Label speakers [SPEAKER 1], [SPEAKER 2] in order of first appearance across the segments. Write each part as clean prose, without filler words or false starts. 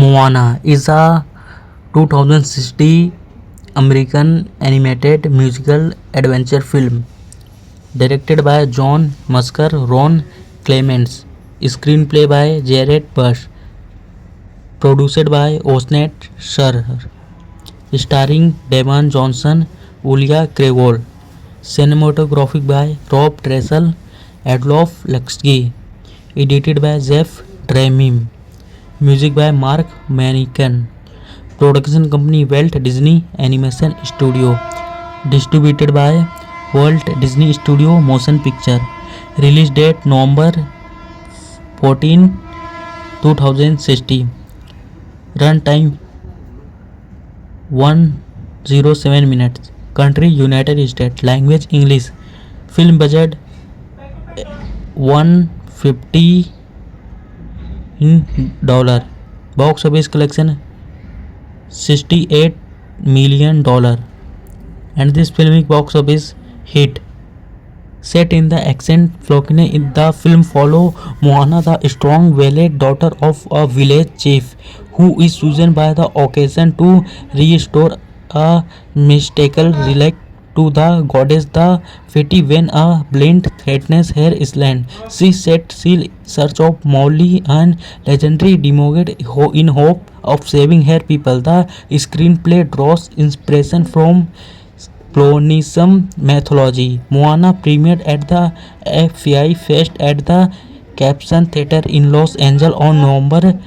[SPEAKER 1] Moana is a 2060 American animated musical adventure film directed by John Musker, Ron Clements, screenplay by Jared Bush, produced by Osnet Shur, starring Devon Johnson, Ulia Krevol, cinematography by Rob Dressel, Adolf Luxgy, edited by Jeff Dramim, music by Mark Manican, production company Walt Disney Animation Studio, distributed by Walt Disney Studio Motion Picture, release date November 14, 2060, run time 107 minutes, country United States, language English, film budget 150 in dollar, box office collection $68 million, and this filmic box office hit. Set in the ancient Florida, the film follow Moana, the strong willed daughter of a village chief, who is chosen by the occasion to restore a mystical relic to the goddess the Feti when a blind threatens her island. She set sail in search of Molly, an legendary demigod, in hope of saving her people. The screenplay draws inspiration from Polynesian mythology. Moana premiered at the FI Fest at the Caption Theatre in Los Angeles on November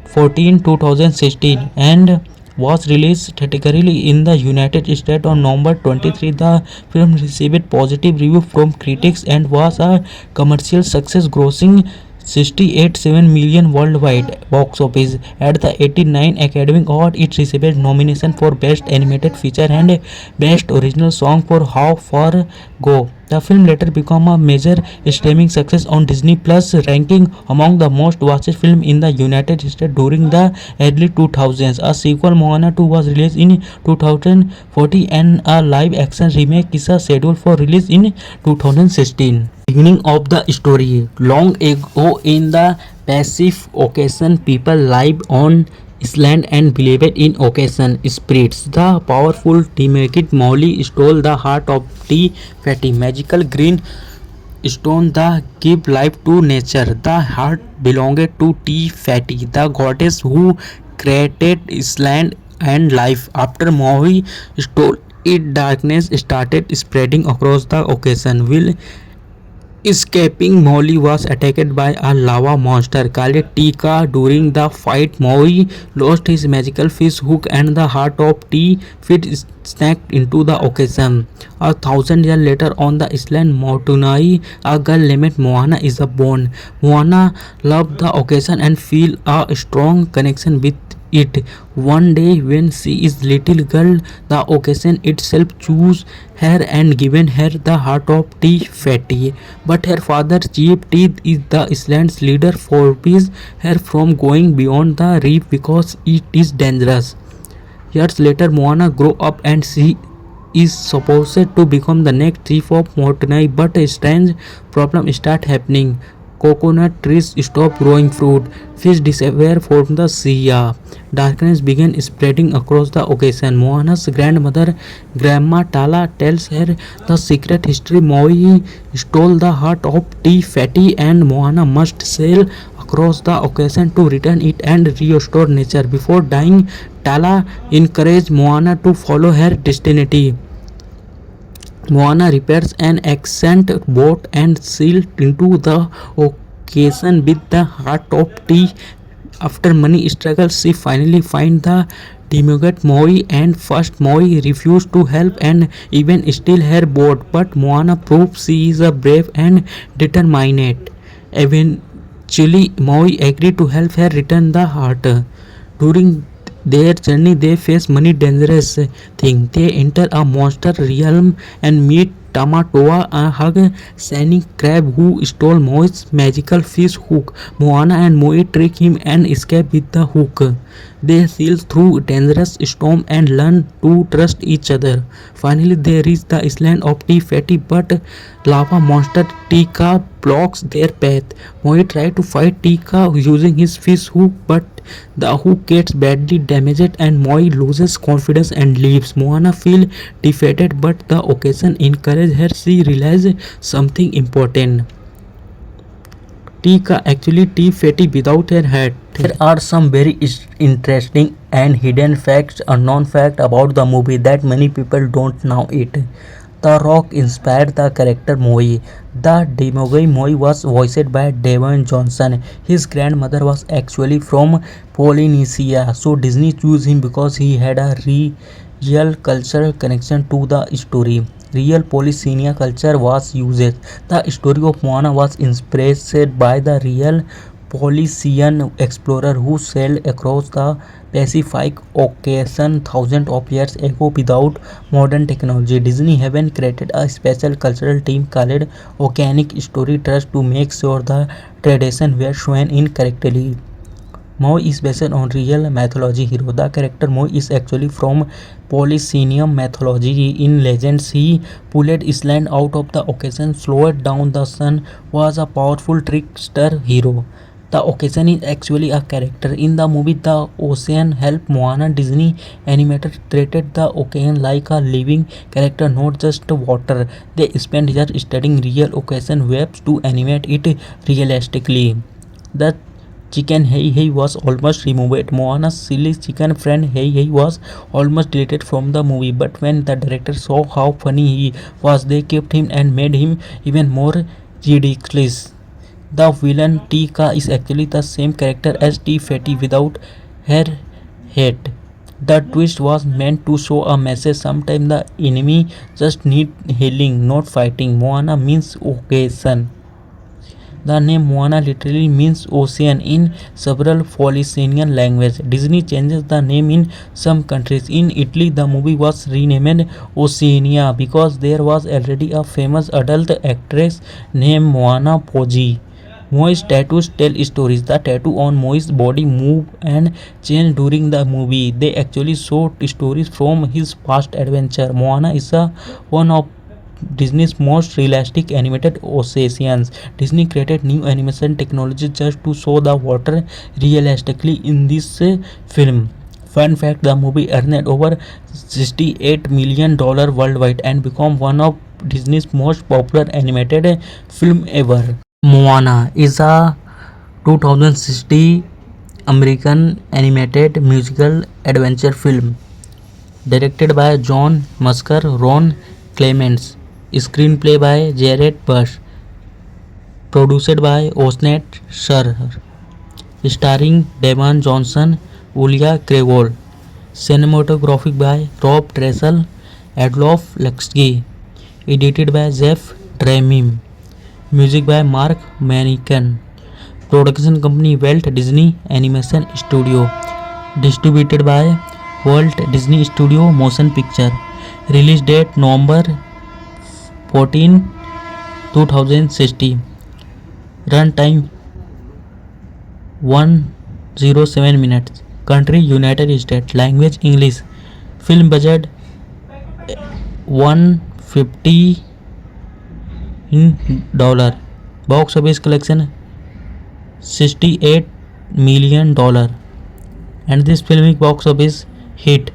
[SPEAKER 1] 14, 2016, and was released theatrically in the United States on November 23. The film received positive reviews from critics and was a commercial success, grossing 68.7 million worldwide box office. At the 89 Academy Award, it received nomination for Best Animated Feature and Best Original Song for How Far Go. The film later became a major streaming success on Disney Plus, ranking among the most watched films in the United States during the early 2000s. A sequel, Moana 2, was released in 2014, and a live-action remake is scheduled for release in 2016. Beginning of the story. Long ago in the Pacific Ocean, people lived on island and believed in ocean spirits. The powerful demigod Maui stole the heart of Te Fati, magical green stone that give life to nature. The heart belonged to Te Fati, the goddess who created island and life. After Maui stole it, darkness started spreading across the ocean. Will escaping, Molly was attacked by a lava monster called Tika. During the fight, Maui lost his magical fish hook and the heart of T Fit snapped into the ocean. 1,000 years later, on the island Motunai, a girl named Moana is born. Moana loved the ocean and feel a strong connection with it. One day when she is little girl, the ocean itself chose her and given her the heart of Te Fati. But her father, Chief Teeth, is the island's leader, forbids her from going beyond the reef because it is dangerous. Years later, Moana grew up and she is supposed to become the next chief of Motunai, but a strange problem start happening. Coconut trees stop growing fruit, fish disappear from the sea. Darkness began spreading across the ocean. Moana's grandmother, Grandma Tala, tells her the secret history. Maui stole the heart of Te Fati and Moana must sail across the ocean to return it and restore nature. Before dying, Tala encouraged Moana to follow her destiny. Moana repairs an ancient boat and sails into the ocean with the heart of Te. After many struggles, she finally finds the demigod Maui, and first Maui refused to help and even steal her boat, but Moana proves she is brave and determined. Eventually, Maui agreed to help her return the heart. During their journey, they face many dangerous things. They enter a monster realm and meet Tamatoa, a hug-shining crab who stole Moi's magical fish hook. Moana and Moi trick him and escape with the hook. They sail through dangerous storm and learn to trust each other. Finally, they reach the island of Te Fati, but lava monster Tika blocks their path. Moi tries to fight Tika using his fish hook, but The hook gets badly damaged and Moi loses confidence and leaves. Moana feels defeated, but the occasion encourages her. She realizes something important. Tika actually tea fatty without her hat. There are some very interesting and hidden facts, unknown fact about the movie that many people don't know it. The Rock inspired the character Moi. The demigod Moi was voiced by Dwayne Johnson. His grandmother was actually from Polynesia, so Disney chose him because he had a real cultural connection to the story. Real Polynesian culture was used. The story of Moana was inspired by the real Polynesian explorer who sailed across the Pacific Ocean thousands of years ago without modern technology. Disney haven't created a special cultural team called Oceanic Story Trust to make sure the tradition were shown in correctly. Moi is based on real mythology hero. The character Moi is actually from Polynesian mythology. In legends, he pulled Island out of the ocean, slowed down the sun, was a powerful trickster hero. The ocean is actually a character. In the movie The Ocean helped Moana, Disney animator treated the ocean like a living character, not just water. They spent years studying real ocean waves to animate it realistically. The chicken Hey Hey was almost removed. Moana's silly chicken friend Hey Hey was almost deleted from the movie, but when the director saw how funny he was, they kept him and made him even more ridiculous. The villain Tika is actually the same character as Tea Fatty without her head. The twist was meant to show a message. Sometimes the enemy just need healing, not fighting. Moana means occasion. The name Moana literally means ocean in several Polynesian languages. Disney changes the name in some countries. In Italy, the movie was renamed Oceania because there was already a famous adult actress named Moana Poggi. Moi's tattoos tell stories. The tattoo on Moi's body move and change during the movie. They actually show stories from his past adventure. Moana is one of Disney's most realistic animated oceans. Disney created new animation technology just to show the water realistically in this film. Fun fact, the movie earned over $68 million worldwide and became one of Disney's most popular animated film ever. Moana is a 2016 American animated musical adventure film directed by John Musker, Ron Clements, screenplay by Jared Bush, produced by Osnet Scher, starring Devon Johnson, Ulia Krevol, cinematography by Rob Dressel, Adolf Luxky, edited by Jeff Dremim, music by Mark Manican, production company Walt Disney Animation Studio, distributed by Walt Disney Studio Motion Picture, release date November 14, 2016, run time 107 minutes, country United States, language English, film budget 150 dollar, box office collection $68 million, and this film box office hit.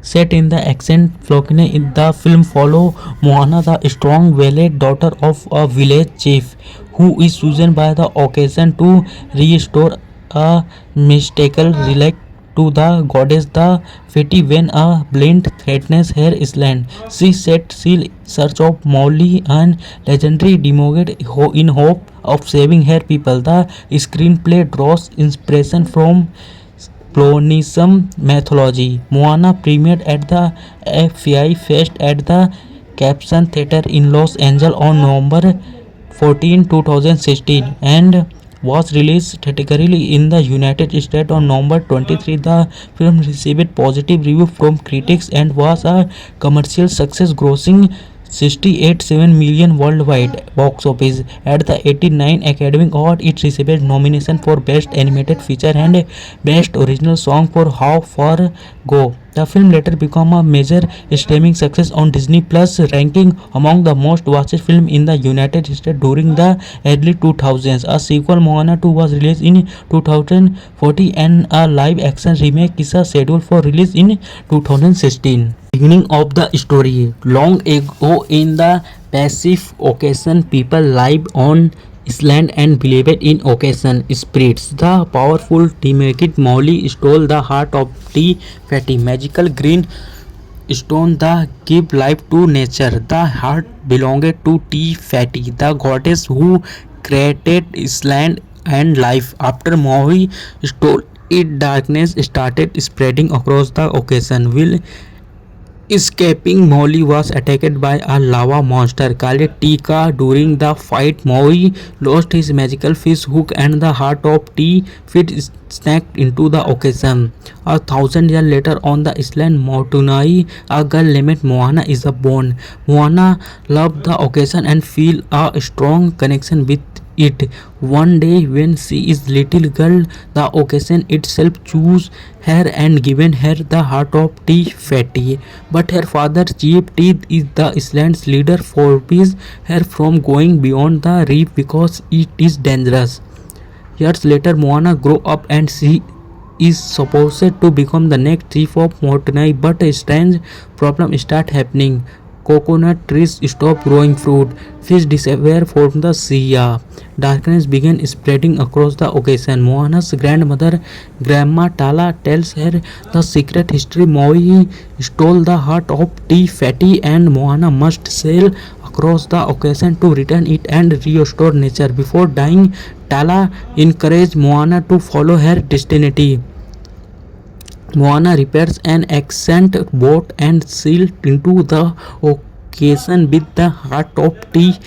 [SPEAKER 1] Set in the ancient Florine, the film follow Moana, the strong-willed daughter of a village chief, who is chosen by the occasion to restore a mystical relic to the goddess the Feti when a blind threatens her island. She sets sail in search of Molly, an legendary demigod, in hope of saving her people. The screenplay draws inspiration from Polynesian mythology. Moana premiered at the FI Fest at the Caption Theatre in Los Angeles on November 14, 2016, and was released theatrically in the United States on November 23. The film received positive reviews from critics and was a commercial success, grossing 68.7 million worldwide box office. At the 89 Academy Award, it received nomination for Best Animated Feature and Best Original Song for How Far Go. The film later became a major streaming success on Disney Plus, ranking among the most watched films in the United States during the early 2000s. A sequel, Moana 2, was released in 2014, and a live-action remake is scheduled for release in 2016. Beginning of the story. Long ago in the Pacific Ocean, people lived on island and believed in ocean spirits. The powerful demigod Maui stole the heart of Te Fati, magical green stone that give life to nature. The heart belonged to Te Fati, the goddess who created island and life. After Maui stole it, darkness started spreading across the ocean. Will escaping, Molly was attacked by a lava monster called Tika. During the fight, Molly lost his magical fish hook and the heart of T fit snapped into the ocean. 1,000 years later, on the island Motunai, a girl named Moana is born. Moana loved the ocean and feel a strong connection with it. One day, when she is little girl, the ocean itself chose her and given her the heart of Te Fati. But her father, Chief Teeth, is the island's leader, forbids her from going beyond the reef because it is dangerous. Years later, Moana grow up and she is supposed to become the next chief of Motunai, but a strange problem start happening. Coconut trees stop growing fruit, fish disappear from the sea, darkness began spreading across the ocean. Moana's grandmother, Grandma Tala, tells her the secret history. Maui stole the heart of Te Fati and Moana must sail across the ocean to return it and restore nature. Before dying, Tala encouraged Moana to follow her destiny. Moana repairs an ancient boat and sails into the ocean with the heart of Te.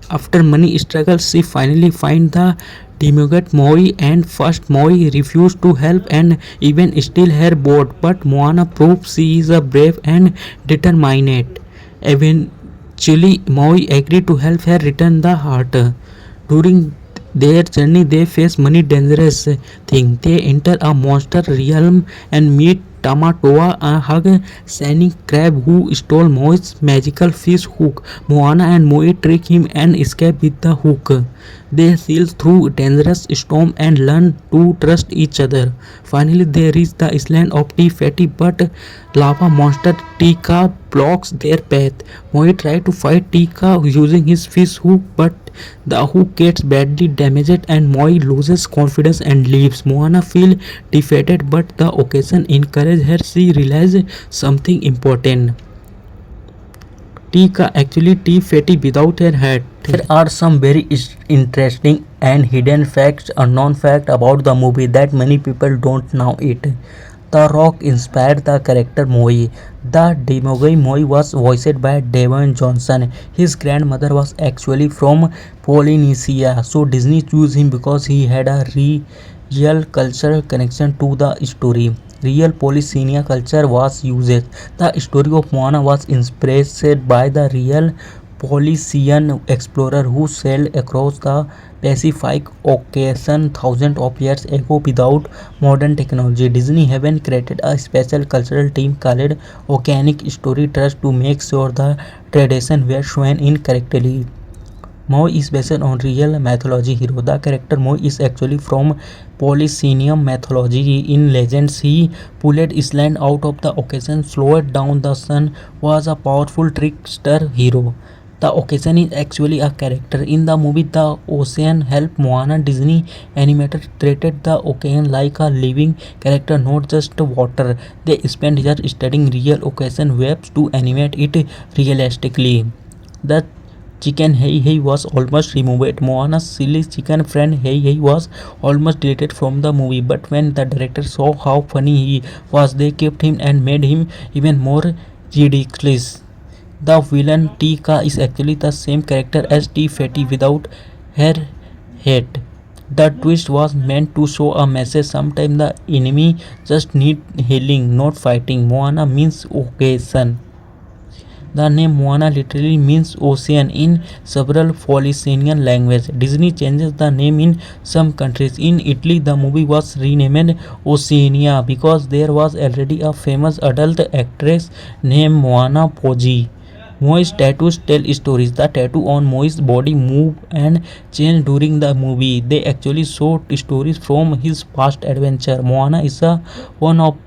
[SPEAKER 1] After many struggles, she finally finds the demigod Maui, and first Maui refused to help and even steal her boat, but Moana proves she is a brave and determined. Eventually, Maui agreed to help her return the heart. During their journey, they face many dangerous things. They enter a monster realm and meet Tamatoa, a hug shining crab who stole Moi's magical fish hook. Moana and Moi trick him and escape with the hook. They sail through dangerous storm and learn to trust each other. Finally, they reach the island of Te Fati, but lava monster Tika blocks their path. Moi tries to fight Tika using his fish hook, but the hook gets badly damaged and Moi loses confidence and leaves. Moana feels defeated, but the occasion encourages her. She realizes something important. Tika actually Te Fati without her hat. There are some very interesting and hidden facts, unknown fact about the movie that many people don't know it. The Rock inspired the character Moi. The demigod Moi was voiced by Dwayne Johnson. His grandmother was actually from Polynesia, so Disney chose him because he had a real cultural connection to the story. Real Polynesian culture was used. The story of Moana was inspired by the real Polynesian explorer who sailed across the Pacific Ocean thousands of years ago without modern technology. Disney haven't created a special cultural team called Oceanic Story Trust to make sure the tradition were shown in correctly. Moi is based on real mythology hero. The character Moi is actually from Polynesian mythology. In legends, he pulled Island out of the ocean, slowed down the sun, was a powerful trickster hero. The ocean is actually a character. In the movie The Ocean helped Moana, Disney animator treated the ocean like a living character, not just water. They spent years studying real ocean waves to animate it realistically. The chicken Hey Hey was almost removed. Moana's silly chicken friend Hey Hey was almost deleted from the movie, but when the director saw how funny he was, they kept him and made him even more ridiculous. The villain Tika is actually the same character as Te Fati without her head. The twist was meant to show a message. Sometimes the enemy just need healing, not fighting. Moana means occasion. The name Moana literally means ocean in several Polynesian languages. Disney changes the name in some countries. In Italy, the movie was renamed Oceania because there was already a famous adult actress named Moana Poggi. Moe's tattoos tell stories. The tattoo on Moe's body move and change during the movie. They actually show stories from his past adventure. Moana is one of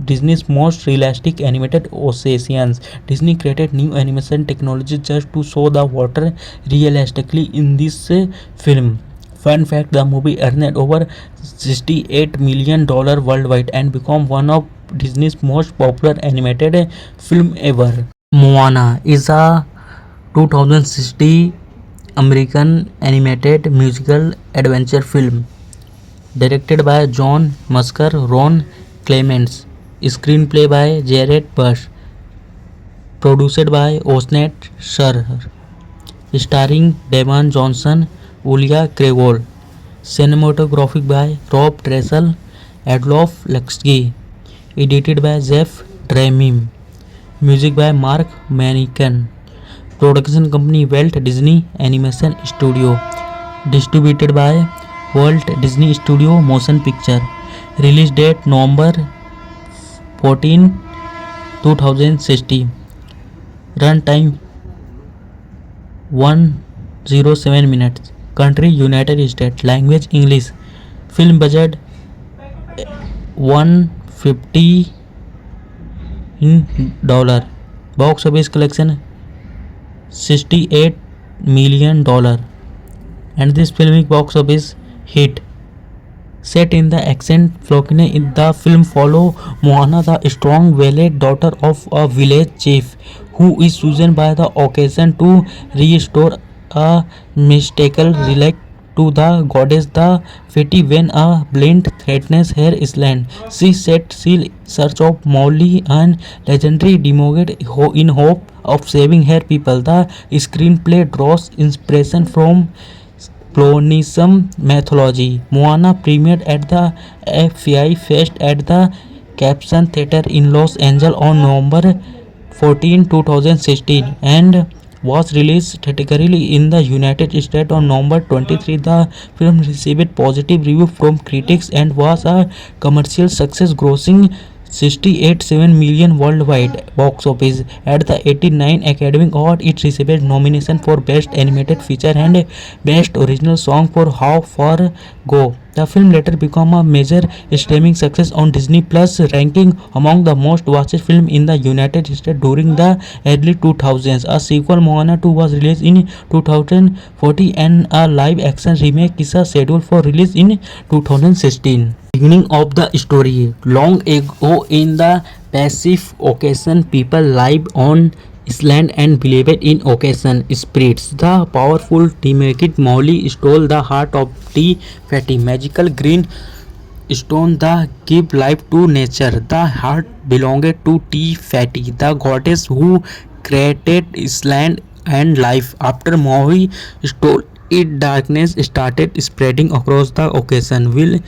[SPEAKER 1] Disney's most realistic animated oceans. Disney created new animation technology just to show the water realistically in this film. Fun fact, the movie earned over $68 million worldwide and became one of Disney's most popular animated film ever. Moana is a 2060 American animated musical adventure film directed by John Musker, Ron Clements, screenplay by Jared Bush, produced by Osnet Scher, starring Devon Johnson, Ulia Krevol, cinematography by Rob Dressel, Adolf Luxky, edited by Jeff Dremim, music by Mark Manican, production company Walt Disney Animation Studio, distributed by Walt Disney Studio Motion Picture, release date November 14, 2060, run time 107 minutes, country United States, language English, film budget $150 million, box office collection $68 million, and this filmic box office hit. Set in the ancient Flokine, the film follow Moana, the strong-willed daughter of a village chief, who is chosen by the occasion to restore a mystical relic to the goddess the Feti when a blind threatens her island. She sets sail in search of Molly, an legendary demigod, in hope of saving her people. The screenplay draws inspiration from Polynesian mythology. Moana premiered at the FI Fest at the Caption Theatre in Los Angeles on November 14, 2016, and was released theatrically in the United States on November 23. The film received positive reviews from critics and was a commercial success, grossing $68.7 million worldwide box office. At the 89 Academy Award, it received nomination for Best Animated Feature and Best Original Song for How Far Go. The film later became a major streaming success on Disney Plus, ranking among the most watched films in the United States during the early 2000s. A sequel, Moana 2, was released in 2014, and a live-action remake is scheduled for release in 2016. Beginning of the story. Long ago in the Pacific Ocean, people lived on island and believed in ocean spirits. The powerful demigod Maui stole the heart of the Feti, magical green stone that give life to nature. The heart belonged to Te Fati, the goddess who created island and life. After Maui stole it, darkness started spreading across the ocean. Will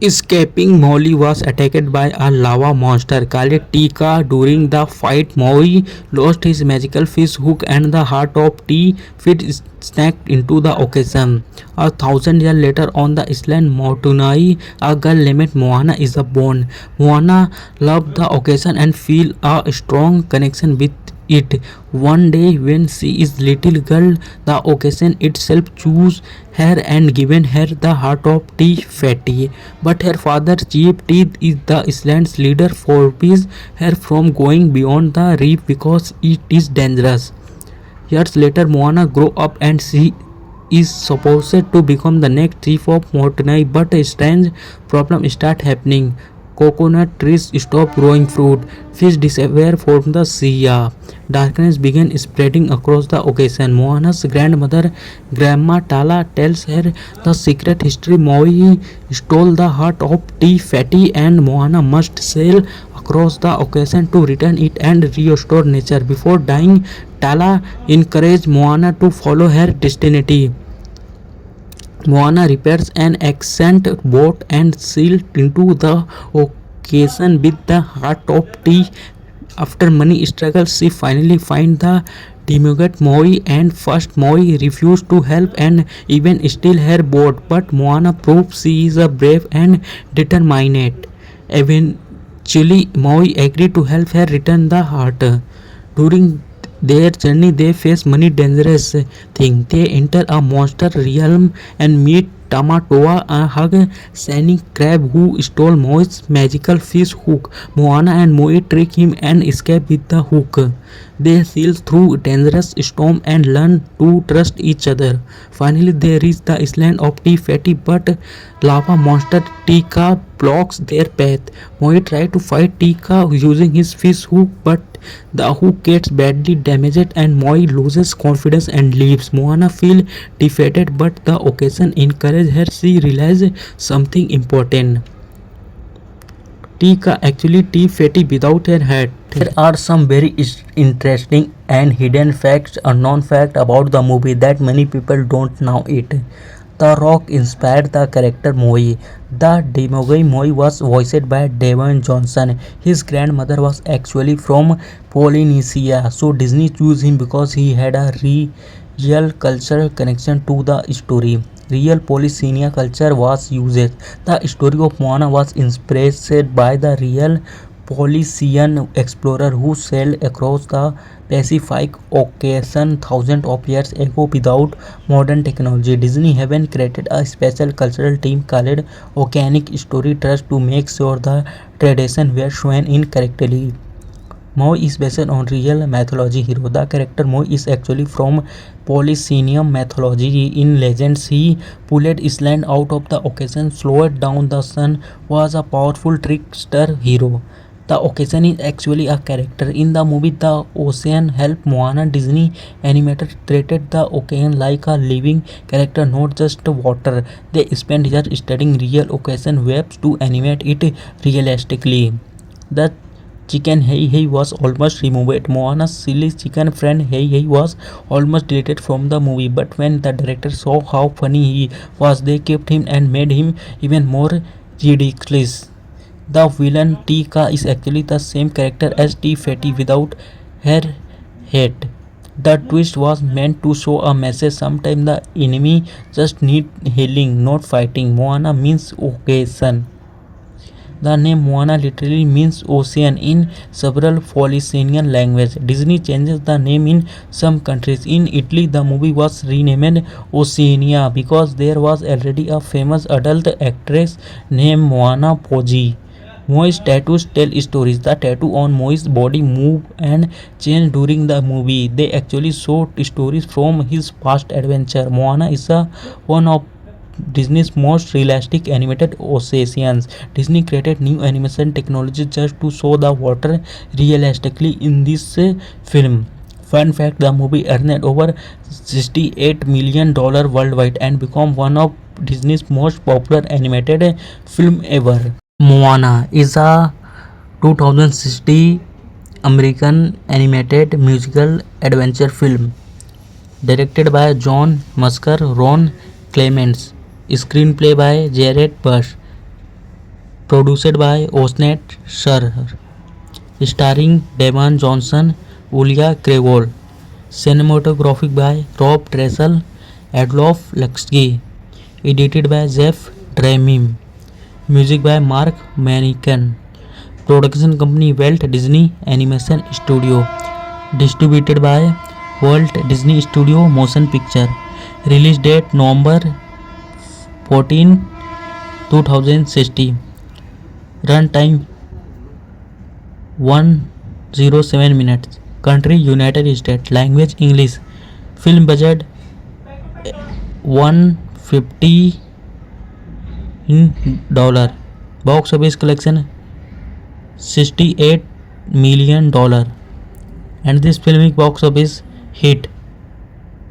[SPEAKER 1] escaping, Molly was attacked by a lava monster called Tika. During the fight, Maui lost his magical fish hook and the heart of T Fit snapped into the ocean. 1,000 years later, on the island Motunai, a girl named Moana is born. Moana loved the ocean and feel a strong connection with it. One day when she is little girl, the ocean itself chose her and given her the heart of Te Fati. But her father Chief Teeth is the island's leader, forbids her from going beyond the reef because it is dangerous. Years later, Moana grow up and she is supposed to become the next chief of Motunai, but a strange problem start happening. Coconut trees stop growing fruit, fish disappear from the sea, darkness began spreading across the ocean. Moana's grandmother, Grandma Tala, tells her the secret history. Maui stole the heart of Te Fati and Moana must sail across the ocean to return it and restore nature. Before dying, Tala encouraged Moana to follow her destiny. Moana repairs an ancient boat and sails into the ocean with the heart of Te After many struggles, she finally finds the demigod Moi, and first Moi refused to help and even steal her boat, but Moana proves she is a brave and determined. Eventually, Moi agreed to help her return the heart. During their journey, they face many dangerous things. They enter a monster realm and meet Tamatoa, a hug shining crab who stole Moi's magical fish hook. Moana and Moi trick him and escape with the hook. They sail through dangerous storm and learn to trust each other. Finally, they reach the island of Tea Fatty, but lava monster Tika blocks their path. Moi tries to fight Tika using his fish hook, but the hook gets badly damaged and Moi loses confidence and leaves. Moana feels defeated, but the occasion encourages her. She realizes something important. Tika actually tea fatty without her hat. There are some very interesting and hidden facts, unknown fact about the movie that many people don't know it. The Rock inspired the character Moi. The demigod Moi was voiced by Dwayne Johnson. His grandmother was actually from Polynesia, so Disney chose him because he had a real cultural connection to the story. Real Polynesian culture was used. The story of Moana was inspired by the real Polynesian explorer who sailed across the Pacific Ocean thousands of years ago without modern technology. Disney haven't created a special cultural team called Oceanic Story Trust to make sure the tradition were shown in correctly. Moi is based on real mythology hero. The character Moi is actually from Polynesian mythology. In legends, he pulled Island out of the ocean, slowed down the sun, was a powerful trickster hero. The ocean is actually a character. In the movie The Ocean helped Moana, Disney animator treated the ocean like a living character, not just water. They spent years studying real ocean waves to animate it realistically. The chicken Hei Hei was almost removed. Moana's silly chicken friend Hei Hei was almost deleted from the movie, but when the director saw how funny he was, they kept him and made him even more ridiculous. The villain Tika is actually the same character as Tea Fatty without her head. The twist was meant to show a message. Sometimes the enemy just need healing, not fighting. Moana means occasion. The name Moana literally means ocean in several Polynesian languages. Disney changes the name in some countries. In Italy, the movie was renamed Oceania because there was already a famous adult actress named Moana Poggi. Moi's tattoos tell stories. The tattoo on Moi's body move and change during the movie. They actually show stories from his past adventure. Moana is one of Disney's most realistic animated oceans. Disney created new animation technology just to show the water realistically in this film. Fun fact, the movie earned over $68 million worldwide and became one of Disney's most popular animated film ever. Moana is a 2060 American animated musical adventure film directed by John Musker, Ron Clements, screenplay by Jared Bush, produced by Osnet Shur, starring Devon Johnson, Ulia Krevol, cinematographic by Rob Dressel, Adolf Luxky, edited by Jeff Dramim, music by Mark Manican, production company Walt Disney Animation Studio, distributed by Walt Disney Studio Motion Picture, release date November 14, 2016, run time 107 minutes, country United States, language English, film budget 150 dollar, box office collection $68 million, and this film box office hit.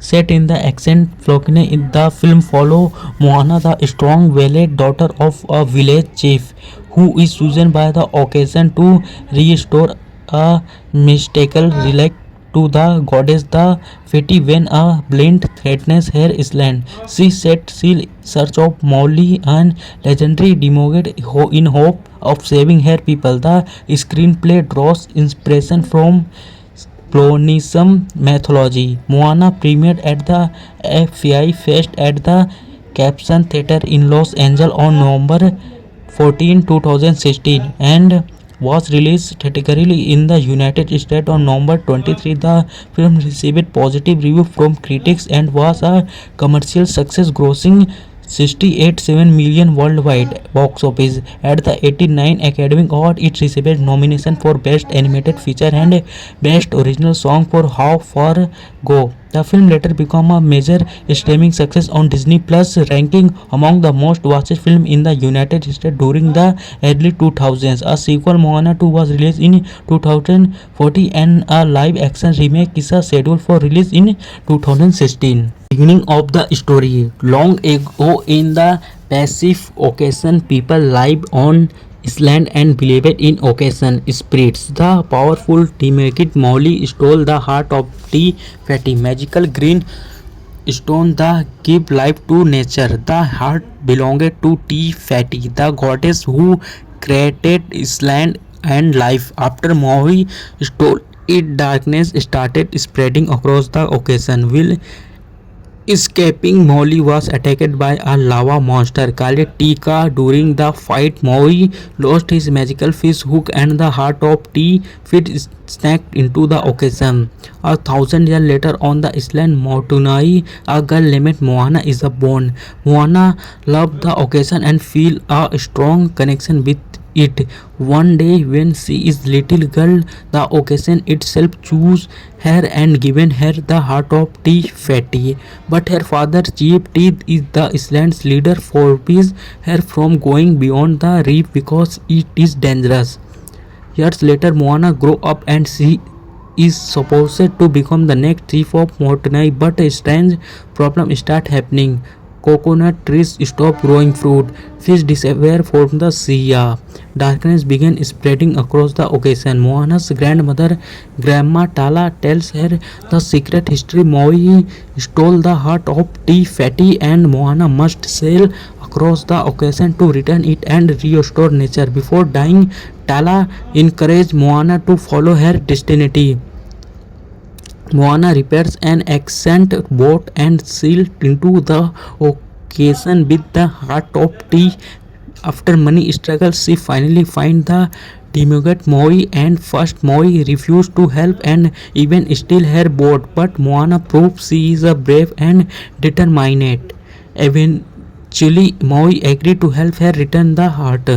[SPEAKER 1] Set in the ancient Florine, the film follow Moana, the strong-willed daughter of a village chief, who is chosen by the occasion to restore a mystical relic to the goddess the Feti when a blind threatens her island. She set sail in search of Molly, an legendary demigod in hope of saving her people. The screenplay draws inspiration from Polynesian mythology. Moana premiered at the FI Fest at the Caption Theatre in Los Angeles on November 14, 2016 and was released theatrically in the United States on November 23. The film received positive reviews from critics and was a commercial success, grossing 68.7 million worldwide box office. At the 89 Academy Award, it received nomination for Best Animated Feature and Best Original Song for How Far Go. The film later became a major streaming success on Disney Plus, ranking among the most watched films in the United States during the early 2000s. A sequel, Moana 2, was released in 2014 and a live-action remake is scheduled for release in 2016. Beginning of the story. Long ago in the Pacific Ocean, people lived on island and believed in ocean spirits. The powerful demigod Maui stole the heart of Te Fati, magical green stone that give life to nature. The heart belonged to Te Fati, the goddess who created island and life. After Maui stole it, darkness started spreading across the ocean. Will escaping, Molly was attacked by a lava monster called Tika. During the fight, Molly lost his magical fish hook and the heart of T fit snapped into the ocean. 1,000 years later, on the island Motunai, a girl named Moana is born. Moana loved the ocean and feel a strong connection with it. One day when she is little girl, the occasion itself choose her and given her the heart of Te Fati. But her father Chief Teeth is the island's leader forbids her from going beyond the reef because it is dangerous. Years later, Moana grow up and she is supposed to become the next chief of Motunai, but a strange problem start happening. Coconut trees stop growing fruit, fish disappear from the sea. Darkness began spreading across the ocean. Moana's grandmother, Grandma Tala, tells her the secret history. Maui stole the heart of Te Fati and Moana must sail across the ocean to return it and restore nature. Before dying, Tala encouraged Moana to follow her destiny. Moana repairs an ancient boat and sails into the ocean with the heart of Te. After many struggles, she finally finds the demigod Maui, and first Maui refuses to help and even steal her boat, but Moana proves she is a brave and determined. Eventually, Maui agrees to help her return the heart.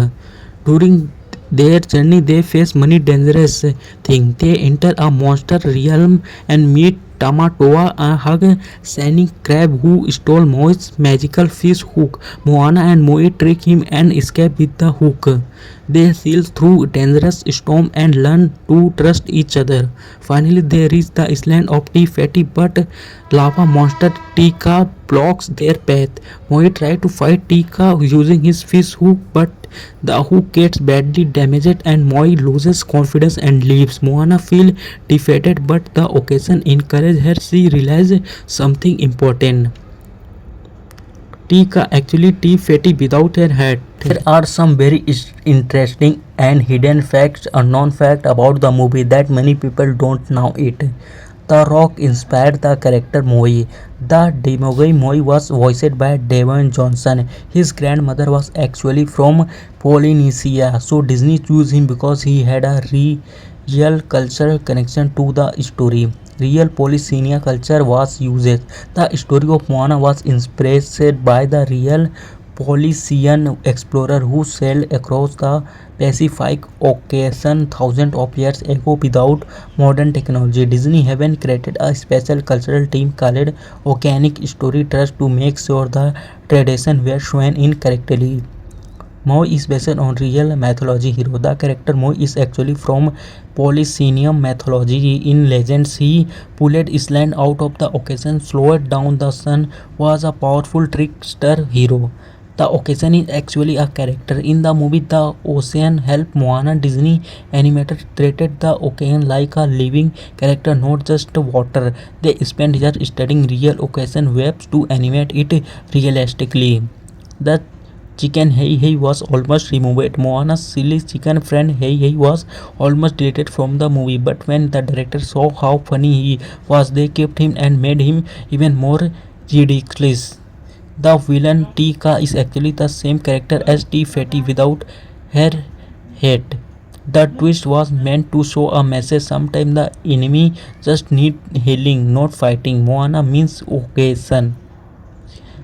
[SPEAKER 1] During their journey, they face many dangerous things. They enter a monster realm and meet Tamatoa, a hug-shining crab who stole Moi's magical fish hook. Moana and Moi trick him and escape with the hook. They sail through dangerous storm and learn to trust each other. Finally, they reach the island of Te Fati, but lava monster Tika blocks their path. Moi tries to fight Tika using his fish hook, but the hook gets badly damaged and Moi loses confidence and leaves. Moana feels defeated, but the occasion encourages her. She realizes something important. Tika actually Te Fati without her hat. There are some very interesting and hidden facts, unknown fact about the movie that many people don't know it. The Rock inspired the character Moi. The demigod Moi was voiced by Dwayne Johnson. His grandmother was actually from Polynesia, so Disney chose him because he had a real cultural connection to the story. Real Polynesian culture was used. The story of Moana was inspired by the real Polynesian explorer who sailed across the Pacific Ocean thousands of years ago without modern technology. Disney haven't created a special cultural team called Oceanic Story Trust to make sure the tradition were shown in correctly. Moi is based on real mythology hero. The character Moi is actually from Polynesian mythology. In legends, he pulled Iceland out of the ocean, slowed down the sun, was a powerful trickster hero. The occasion is actually a character in the movie The Ocean Help Moana. Disney animated treated the occasion like a living character, not just water. They spent years studying real occasion webs to animate it realistically. The chicken Hey Hey was almost removed. Moana's silly chicken friend Hey Hey was almost deleted from the movie, but when the director saw how funny he was, they kept him and made him even more ridiculous. The villain Tika is actually the same character as T Fatty without her head. The twist was meant to show a message. Sometimes the enemy just need healing, not fighting. Moana means occasion.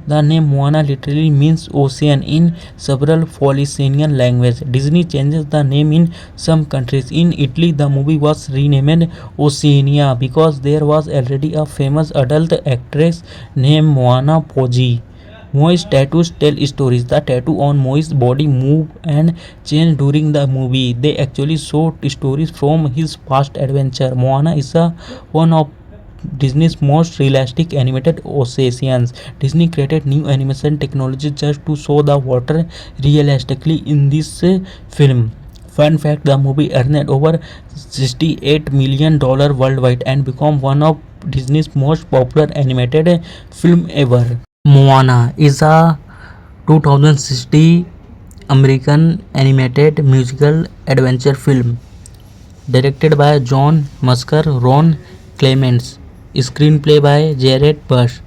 [SPEAKER 1] The name Moana literally means ocean in several Polynesian languages. Disney changes the name in some countries. In Italy, the movie was renamed Oceania because there was already a famous adult actress named Moana Poggi. Moi's tattoos tell stories. The tattoo on Moi's body move and change during the movie. They actually show stories from his past adventure. Moana is one of Disney's most realistic animated oceans. Disney created new animation technology just to show the water realistically in this film. Fun fact, the movie earned over $68 million worldwide and became one of Disney's most popular animated film ever. Moana is a 2060 American animated musical adventure film directed by John Musker, Ron Clements, screenplay by Jared Bush,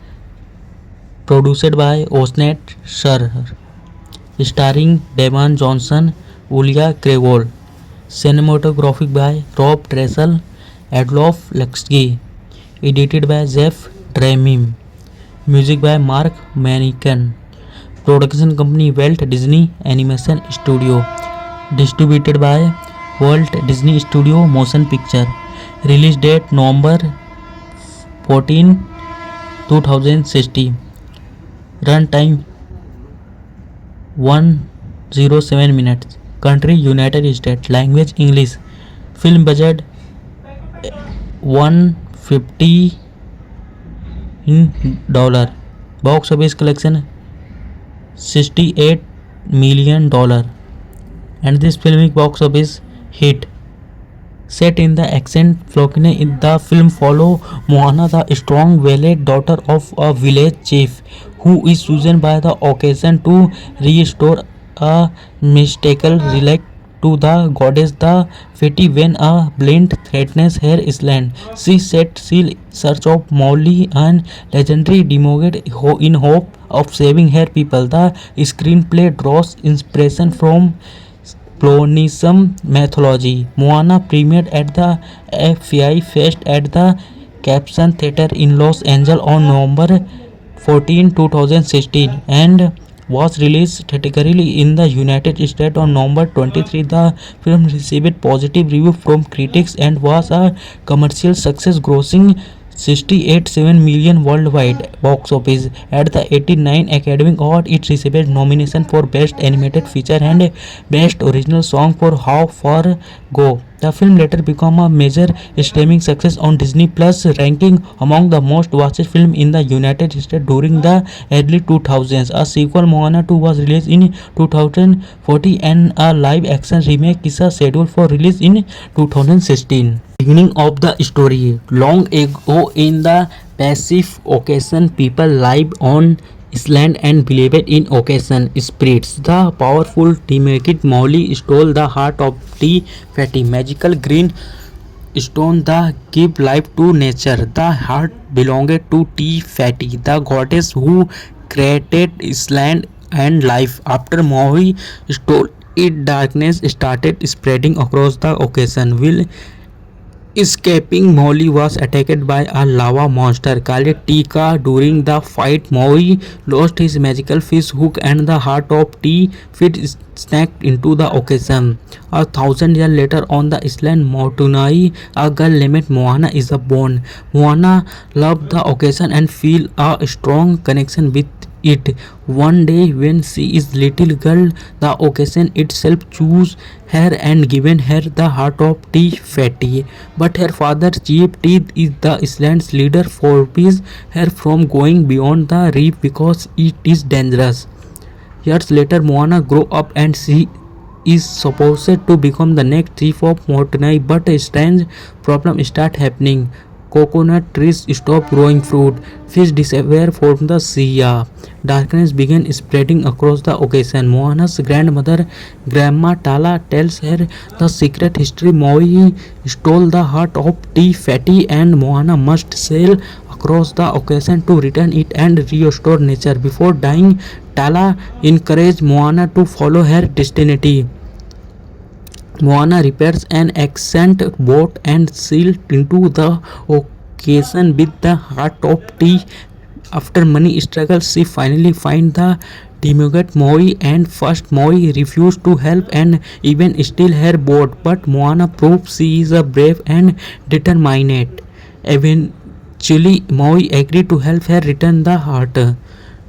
[SPEAKER 1] produced by Osnet Scher, starring Devon Johnson, Ulia Krevol, cinematography by Rob Dressel, Adolf Luxky, edited by Jeff Dremim, music by Mark Manican, production company Walt Disney Animation Studio, distributed by Walt Disney Studio Motion Picture, release date November 14, 2060, run time 107 minutes, country United States, language English, film budget 150 dollar, box office collection $68 million, and this filmic box office hit. Set in the ancient Flokine, the film follow Moana, the strong valiant daughter of a village chief, who is chosen by the occasion to restore a mystical relic to the goddess the Feti when a blind threatens her island. She set sail in search of Molly, and legendary demogod in hope of saving her people. The screenplay draws inspiration from Polynesian mythology. Moana premiered at the FI Fest at the Caption Theatre in Los Angeles on November 14, 2016, and was released theatrically in the United States on November 23. The film received positive reviews from critics and was a commercial success, grossing 68.7 million worldwide box office. At the 89 Academy Award, it received nomination for Best Animated Feature and Best Original Song for How Far Go. The film later became a major streaming success on Disney Plus, ranking among the most watched films in the United States during the early 2000s. A sequel, Moana 2, was released in 2014, and a live-action remake is scheduled for release in 2016. Beginning of the story. Long ago in the Pacific Ocean, people lived on island and believed in ocean spirits. The powerful demigod Maui stole the heart of T Fatty, magical green stone that give life to nature. The heart belonged to T Fatty, the goddess who created island and life. After Maui stole it, darkness started spreading across the ocean. Will escaping, Molly was attacked by a lava monster called Tika. During the fight, Maui lost his magical fish hook and the heart of T Fit snapped into the ocean. 1,000 years later, on the island Motunai, a girl named Moana is born. Moana loved the ocean and feel a strong connection with it. One day when she is little girl, the ocean itself chose her and given her the heart of T Fatty. But her father Chief Teeth is the island's leader, forbids her from going beyond the reef because it is dangerous. Years later, Moana grows up and she is supposed to become the next chief of Motunai, but a strange problem start happening. Coconut trees stop growing fruit, fish disappear from the sea, darkness begins spreading across the ocean. Moana's grandmother, Grandma Tala, tells her the secret history. Maui stole the heart of Tea Fatty, and Moana must sail across the ocean to return it and restore nature. Before dying, Tala encouraged Moana to follow her destiny. Moana repairs an ancient boat and sails into the ocean with the heart of tea. After many struggles, she finally finds the demigod Maui, and first Maui refuses to help and even steal her boat, but Moana proves she is a brave and determined. Eventually, Maui agrees to help her return the heart.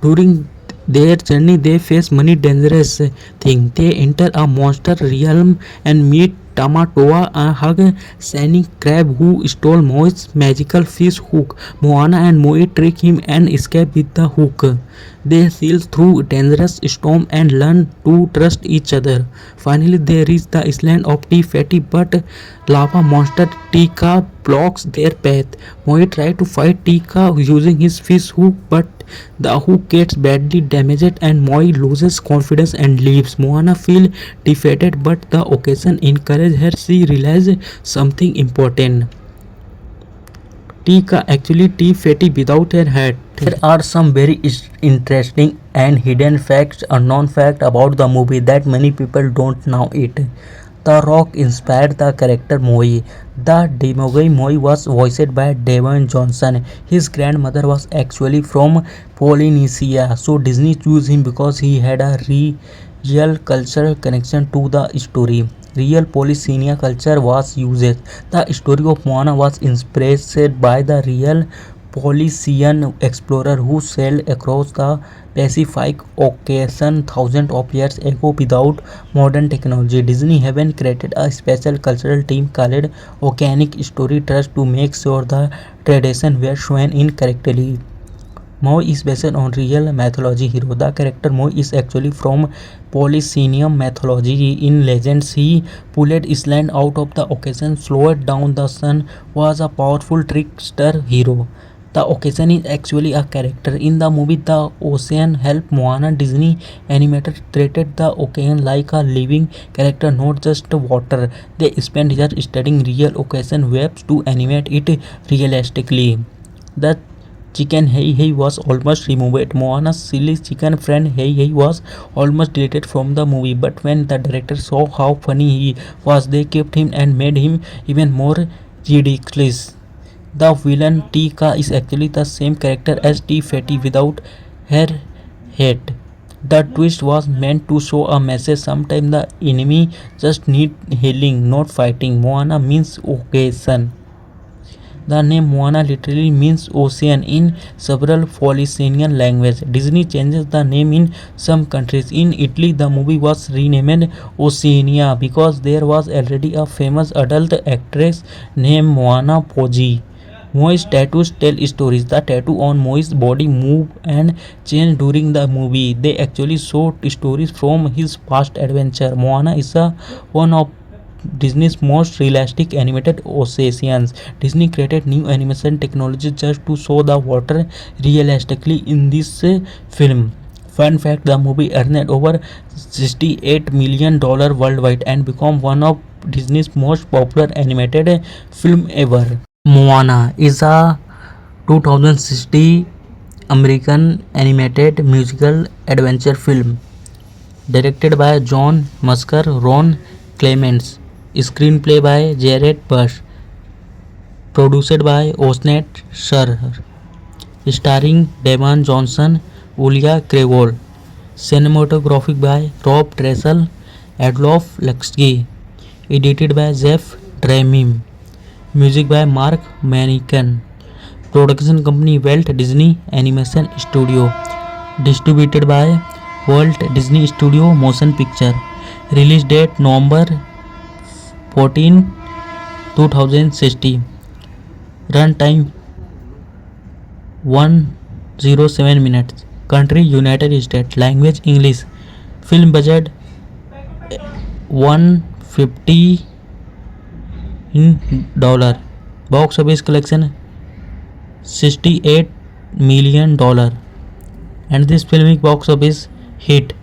[SPEAKER 1] During their journey, they face many dangerous things. They enter a monster realm and meet Tamatoa, a hug shining crab who stole Moi's magical fish hook. Moana and Moi trick him and escape with the hook. They sail through dangerous storm and learn to trust each other. Finally, they reach the island of Tea Fatty, but lava monster Tika blocks their path. Moi tries to fight Tika using his fish hook, but the hook gets badly damaged and Moi loses confidence and leaves. Moana feels defeated, but the occasion encourages her. She realizes something important. Tika actually Tea Fatty without her hat. There are some very interesting and hidden facts, unknown fact about the movie that many people don't know it. The Rock inspired the character Moi. The demigod Moi was voiced by Dwayne Johnson. His grandmother was actually from Polynesia, so Disney chose him because he had a real cultural connection to the story. Real Polynesian culture was used. The story of Moana was inspired by the real Polynesian explorer who sailed across the Pacific Ocean thousands of years ago without modern technology. Disney haven't created a special cultural team called Oceanic Story Trust to make sure the tradition were shown in correctly. Moi is based on real mythology hero. The character Moi is actually from Polynesian mythology. In legends, he pulled Iceland out of the ocean, slowed down the sun, was a powerful trickster hero. The ocean is actually a character. In the movie The Ocean Help Moana, Disney animated treated the ocean like a living character, not just water. They spent years studying real ocean waves to animate it realistically. The chicken Hey Hey was almost removed. Moana's silly chicken friend Hey Hey was almost deleted from the movie, but when the director saw how funny he was, they kept him and made him even more ridiculous. The villain Tika is actually the same character as Tea Fatty without her head. The twist was meant to show a message. Sometimes the enemy just need healing, not fighting. Moana means occasion. The name Moana literally means ocean in several Polynesian languages. Disney changes the name in some countries. In Italy, the movie was renamed Oceania because there was already a famous adult actress named Moana Poggi. Moi's tattoos tell stories. The tattoo on Moi's body move and change during the movie. They actually show stories from his past adventure. Moana is one of Disney's most realistic animated oceans. Disney created new animation technology just to show the water realistically in this film. Fun fact, the movie earned over $68 million worldwide and became one of Disney's most popular animated film ever. Moana is a 2060 American animated musical adventure film directed by John Musker, Ron Clements, screenplay by Jared Bush, produced by Osnet Shur, starring Devon Johnson, Ulia Krevol, cinematography by Rob Dressel, Adolf Luxky, edited by Jeff Dremim, music by Mark Manican, production company Walt Disney Animation Studio, distributed by Walt Disney Studio Motion Picture, release date November 14, 2060, run time 107 minutes, country United States, language English, Film budget 150 in dollar. Box office collection 68 million dollar. And this filmic box office hit.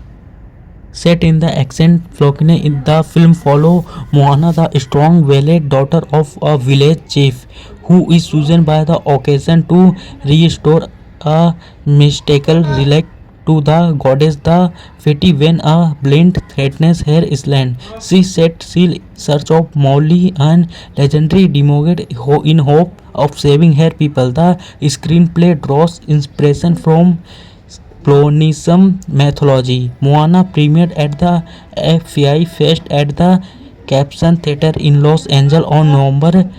[SPEAKER 1] Set in the ancient Flokine, in the film follow Moana, the strong valiant daughter of a village chief, who is chosen by the occasion to restore a mystical relic to the goddess the Feti when a blind threatens her island. She set sail in search of Molly, and legendary demogod in hope of saving her people. The screenplay draws inspiration from Polynesian mythology. Moana premiered at the FI Fest at the Caption Theatre in Los Angeles on November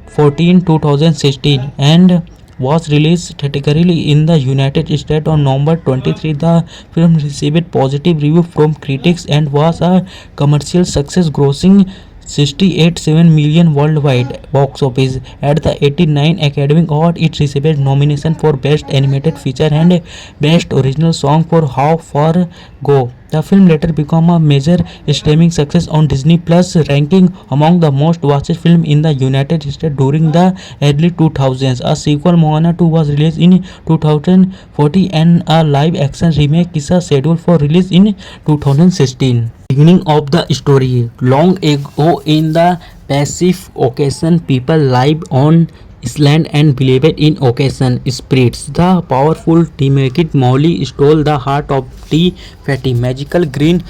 [SPEAKER 1] 14, 2016, and was released theatrically in the United States on November 23. The film received positive reviews from critics and was a commercial success, grossing 68.7 million worldwide box office. At the 89 Academy Award, it received nomination for Best Animated Feature and Best Original Song for How Far Go. The film later became a major streaming success on Disney Plus, ranking among the most watched films in the United States during the early 2000s. A sequel, Moana 2, was released in 2014, and a live-action remake is scheduled for release in 2016. Beginning of the story. Long ago in the Pacific Ocean, people lived on island and believed in ocean spirits. The powerful demigod Maui stole the heart of the Feti, magical green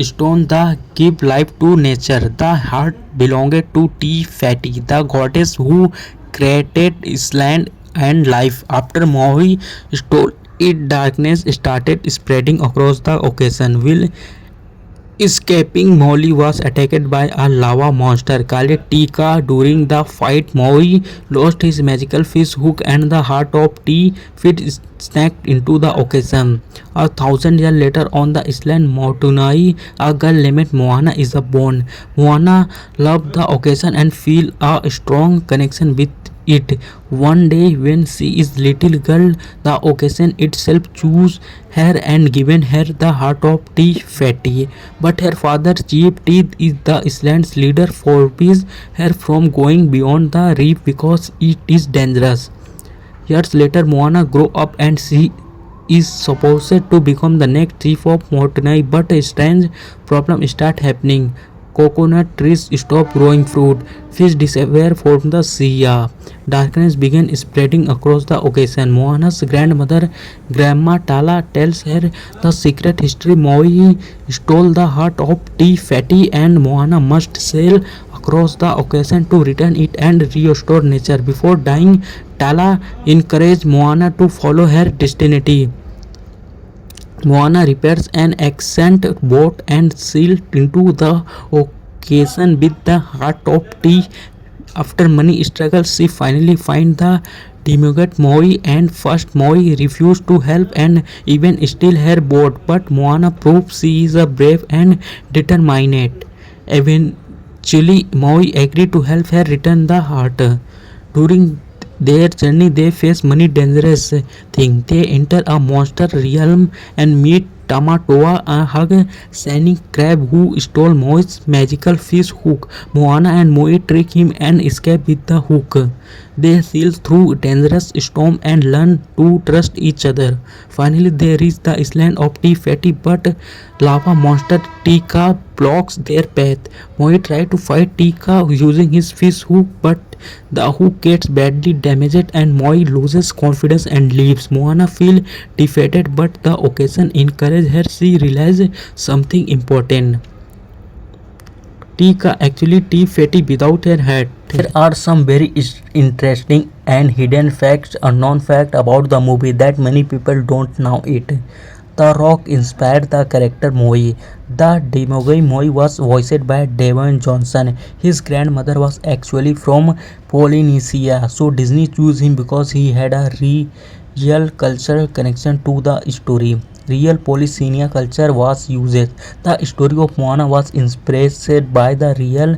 [SPEAKER 1] stone that give life to nature. The heart belonged to Te Fati, the goddess who created island and life. After Maui stole it, darkness started spreading across the ocean. Will escaping, Molly was attacked by a lava monster called Tika. During the fight, Maui lost his magical fish hook and the heart of T fit snapped into the ocean. 1,000 years later, on the island Motunai, a girl named Moana is born. Moana loved the ocean and feel a strong connection with it. One day when she is little girl, the ocean itself chose her and given her the heart of Te Fati. But her father, Chief Teeth, is the island's leader, forbids her from going beyond the reef because it is dangerous. Years later, Moana grows up and she is supposed to become the next chief of Motunai, but a strange problem start happening. Coconut trees stop growing fruit, fish disappear from the sea. Darkness began spreading across the ocean. Moana's grandmother, Grandma Tala, tells her the secret history. Maui stole the heart of Te Fati, and Moana must sail across the ocean to return it and restore nature. Before dying, Tala encouraged Moana to follow her destiny. Moana repairs an ancient boat and sails into the ocean with the heart of Te. After many struggles, she finally finds the demigod Maui, and first Maui refused to help and even steal her boat, but Moana proves she is a brave and determined. Eventually, Maui agreed to help her return the heart. During their journey, they face many dangerous things. They enter a monster realm and meet Tamatoa, a hug shining crab who stole Moi's magical fish hook. Moana and Moi trick him and escape with the hook. They sail through dangerous storm and learn to trust each other. Finally, they reach the island of Te Fati, but lava monster Tika blocks their path. Moi tries to fight Tika using his fish hook, but the hook gets badly damaged and Moi loses confidence and leaves. Moana feels defeated, but the occasion encourages her. She realizes something important. Tika actually Te Fati without her hat. There are some very interesting and hidden facts, unknown fact about the movie that many people don't know it. The Rock inspired the character Moi. The demigod Moi was voiced by Dwayne Johnson. His grandmother was actually from Polynesia, so Disney chose him because he had a real cultural connection to the story. Real Polynesian culture was used. The story of Moana was inspired by the real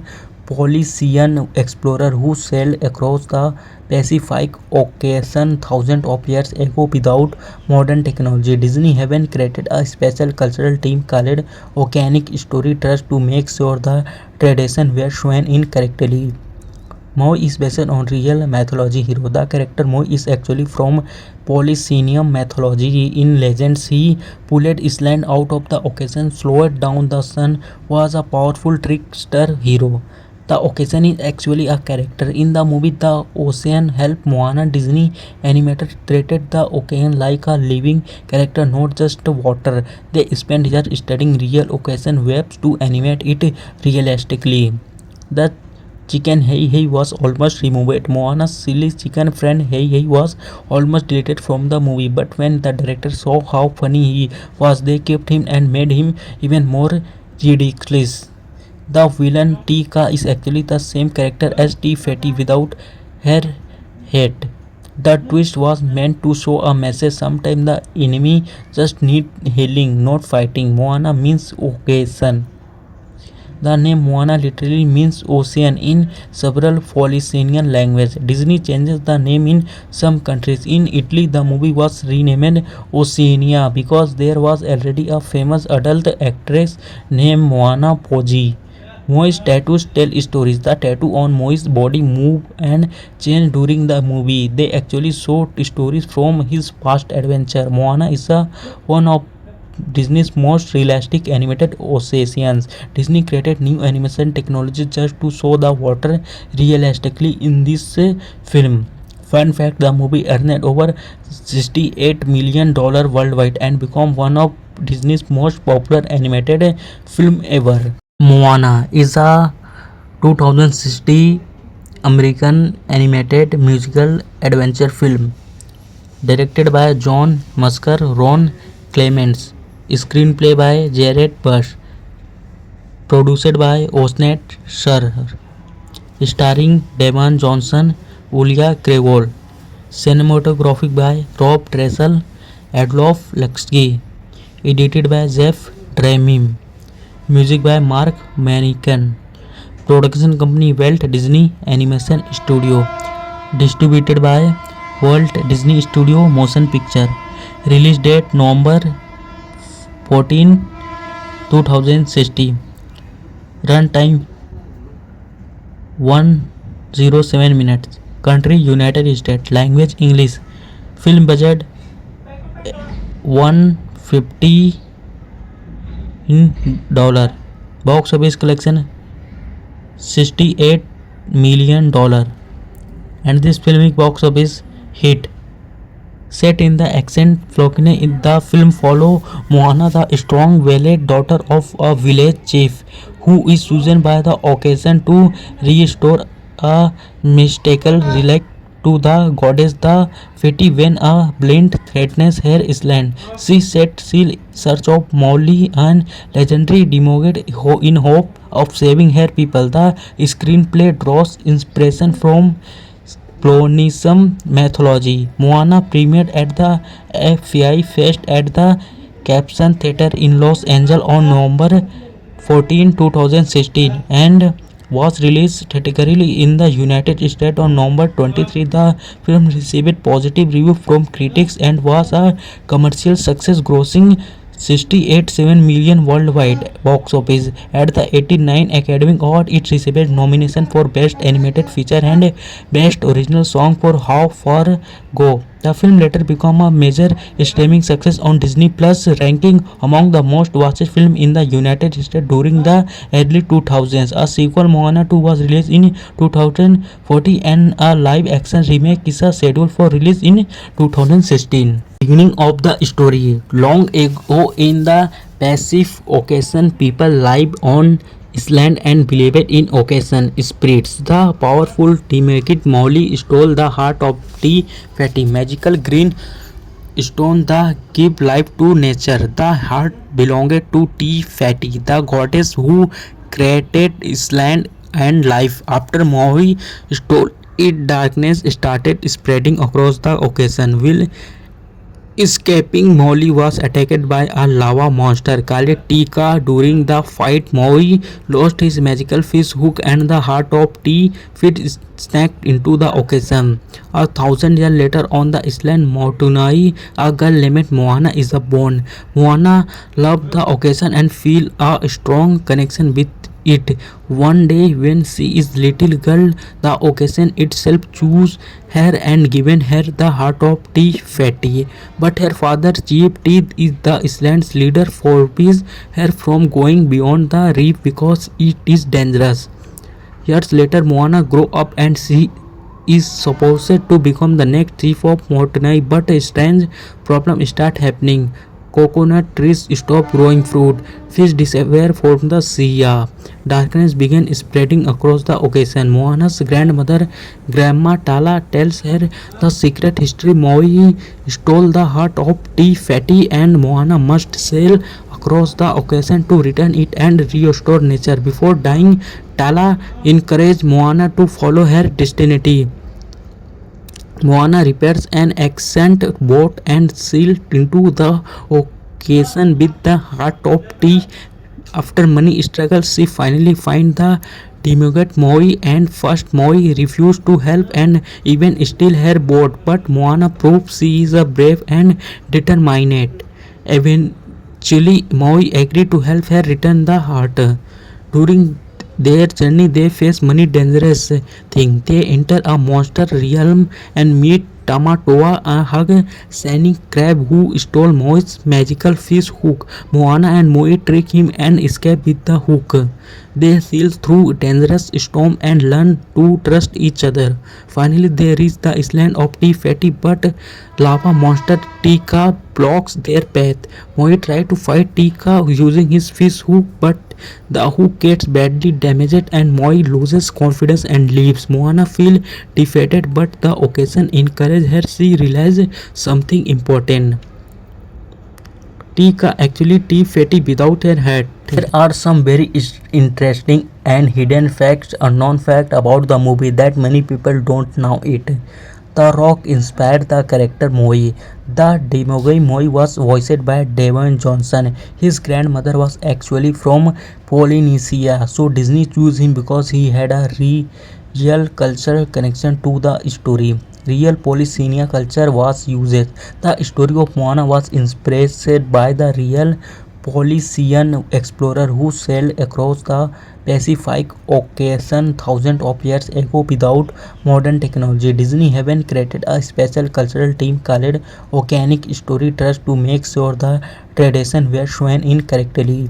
[SPEAKER 1] Polynesian explorer who sailed across the Pacific Ocean thousands of years ago without modern technology. Disney haven't created a special cultural team called Oceanic Story Trust to make sure the tradition were shown in correctly. Moi is based on real mythology hero. The character Moi is actually from Polynesian mythology. In legends, he pulled Iceland out of the ocean, slowed down the sun, was a powerful trickster hero. The ocean is actually a character. In the movie The Ocean Help Moana, Disney animated treated the ocean like a living character, not just water. They spent years studying real ocean waves to animate it realistically. The chicken Hey Hey was almost removed. Moana's silly chicken friend Hey Hey was almost deleted from the movie, but when the director saw how funny he was, they kept him and made him even more ridiculous. The villain Tika is actually the same character as T Fatty without her head. The twist was meant to show a message. Sometimes the enemy just need healing, not fighting. Moana means occasion. The name Moana literally means ocean in several Polynesian languages. Disney changes the name in some countries. In Italy, the movie was renamed Oceania because there was already a famous adult actress named Moana Poggi. Moi's tattoos tell stories. The tattoo on Moi's body move and change during the movie. They actually show stories from his past adventure. Moana is one of Disney's most realistic animated oceans. Disney created new animation technology just to show the water realistically in this film. Fun fact, the movie earned over $68 million worldwide and became one of Disney's most popular animated film ever. Moana is a 2060 American animated musical adventure film directed by John Musker, Ron Clements, screenplay by Jared Bush, produced by Osnet Shur, starring Devon Johnson, Ulia Krevol, cinematography by Rob Dressel, Adolf Luxky, edited by Jeff Dramim, music by Mark Manican, production company Walt Disney Animation Studio, distributed by Walt Disney Studio Motion Picture, release date November 14, 2016, run time 107 minutes, country United States, language English, film budget 150 in dollar, box office collection $68 million, and this filmic box office hit. Set in the ancient Flokine, the film follow Moana, the strong-willed daughter of a village chief, who is chosen by the occasion to restore a mystical relic to the goddess the Feti when a blind threatens her island. She sets sail in search of Molly, an legendary demigod, in hope of saving her people. The screenplay draws inspiration from Polynesian mythology. Moana premiered at the FI Fest at the Caption Theatre in Los Angeles on November 14, 2016, and was released theatrically in the United States on November 23. The film received positive reviews from critics and was a commercial success, grossing 68.7 million worldwide box office. At the 89 Academy Award, it received nomination for Best Animated Feature and Best Original Song for How Far Go. The film later became a major streaming success on Disney Plus, ranking among the most watched films in the United States during the early 2000s. A sequel, Moana 2, was released in 2014, and a live-action remake is scheduled for release in 2016. Beginning of the story. Long ago in the Pacific Ocean, people lived on Iceland and believed in ocean spirits. The powerful demigod Molly stole the heart of T Fatty, magical green stone that give life to nature. The heart belonged to T Fatty, the goddess who created Iceland and life. After Molly stole it, darkness started spreading across the ocean. Will Escaping, Molly was attacked by a lava monster called Tika. During the fight, Molly lost his magical fish hook and the heart of T fit snapped into the occasion. 1,000 years later, on the island Motunai, a girl named Moana is born. Moana loved the occasion and feel a strong connection with it. One day, when she is little girl, the occasion itself choose her and given her the heart of T Fatty. But her father, Chief Teeth, is the island's leader, forbids her from going beyond the reef because it is dangerous. Years later, Moana grow up and she is supposed to become the next chief of Motunai, but a strange problem start happening. Coconut trees stop growing fruit, fish disappear from the sea, darkness began spreading across the ocean. Moana's grandmother, Grandma Tala, tells her the secret history. Maui stole the heart of T Fatty and Moana must sail across the ocean to return it and restore nature. Before dying, Tala encouraged Moana to follow her destiny. Moana repairs an ancient boat and sails into the ocean with the heart of tea. After many struggles, she finally finds the demigod Moi, and first Moi refused to help and even steal her boat, but Moana proves she is a brave and determined. Eventually, Moi agreed to help her return the heart. During their journey, they face many dangerous things. They enter a monster realm and meet Tamatoa, a hug shining crab who stole Moi's magical fish hook. Moana and Moi trick him and escape with the hook. They sail through dangerous storm and learn to trust each other. Finally, they reach the island of T Fatty, but lava monster Tika blocks their path. Moi tries to fight Tika using his fish hook, but the hook gets badly damaged and Moi loses confidence and leaves. Moana feels defeated, but the occasion encourages her. She realizes something important. Tika actually T Fatty without her hat. There are some very interesting and hidden facts, unknown fact about the movie that many people don't know it. The Rock inspired the character Moi. The demigod Moi was voiced by Devon Johnson. His grandmother was actually from Polynesia, so Disney chose him because he had a real cultural connection to the story. Real Polynesian culture was used. The story of Moana was inspired by the real Polynesian explorer who sailed across the Pacific Ocean thousands of years ago without modern technology. Disney haven't created a special cultural team called Oceanic Story Trust to make sure the tradition were shown in correctly.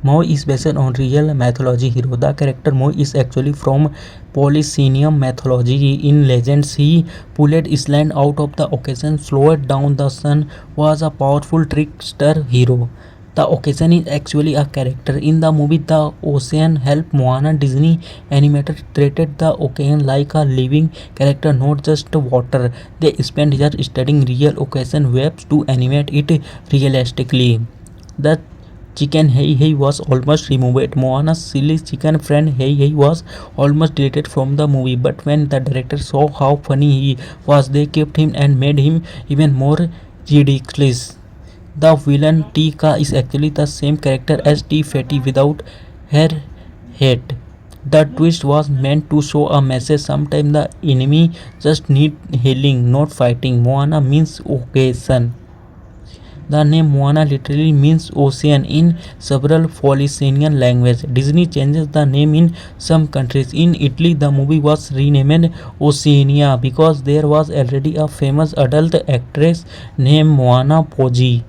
[SPEAKER 1] Moi is based on real mythology hero. The character Moi is actually from Polynesian mythology. In legends, he pulled Iceland out of the ocean, slowed down the sun, was a powerful trickster hero. The ocean is actually a character. In the movie The Ocean helped Moana, Disney animated treated the ocean like a living character, not just water. They spent years studying real ocean waves to animate it realistically. The chicken Hey Hey was almost removed. Moana's silly chicken friend Hey Hey was almost deleted from the movie, but when the director saw how funny he was, they kept him and made him even more ridiculous. The villain Tika is actually the same character as T Fatty without her head. The twist was meant to show a message. Sometimes the enemy just need healing, not fighting. Moana means occasion. The name Moana literally means ocean in several Polynesian languages. Disney changes the name in some countries. In Italy, the movie was renamed Oceania because there was already a famous adult actress named Moana Poggi.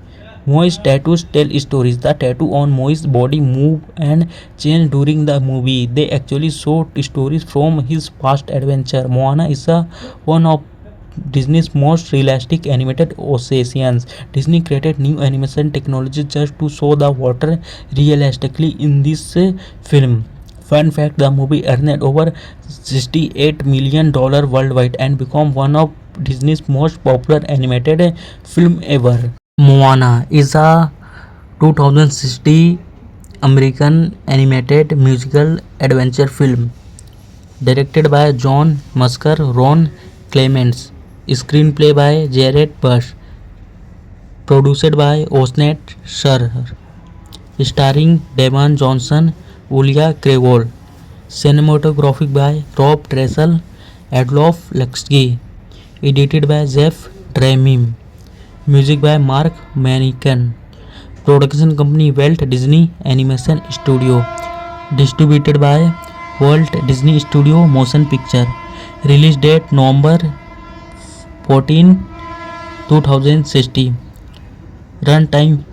[SPEAKER 1] Moi's tattoos tell stories. The tattoo on Moi's body move and change during the movie. They actually show stories from his past adventure. Moana is one of Disney's most realistic animated oceans. Disney created new animation technology just to show the water realistically in this film. Fun fact, the movie earned over $68 million worldwide and became one of Disney's most popular animated film ever. Moana is a 2060 American animated musical adventure film directed by John Musker, Ron Clements, screenplay by Jared Bush, Produced by Osnet Scher, starring Devon Johnson, Ulia Krevol. Cinematography by Rob Dressel, Adolf Luxgy. Edited by Jeff Dremim. Music by Mark Manican. Production company Walt Disney Animation Studio. Distributed by Walt Disney Studio Motion Picture. Release date November 14, 2016. Runtime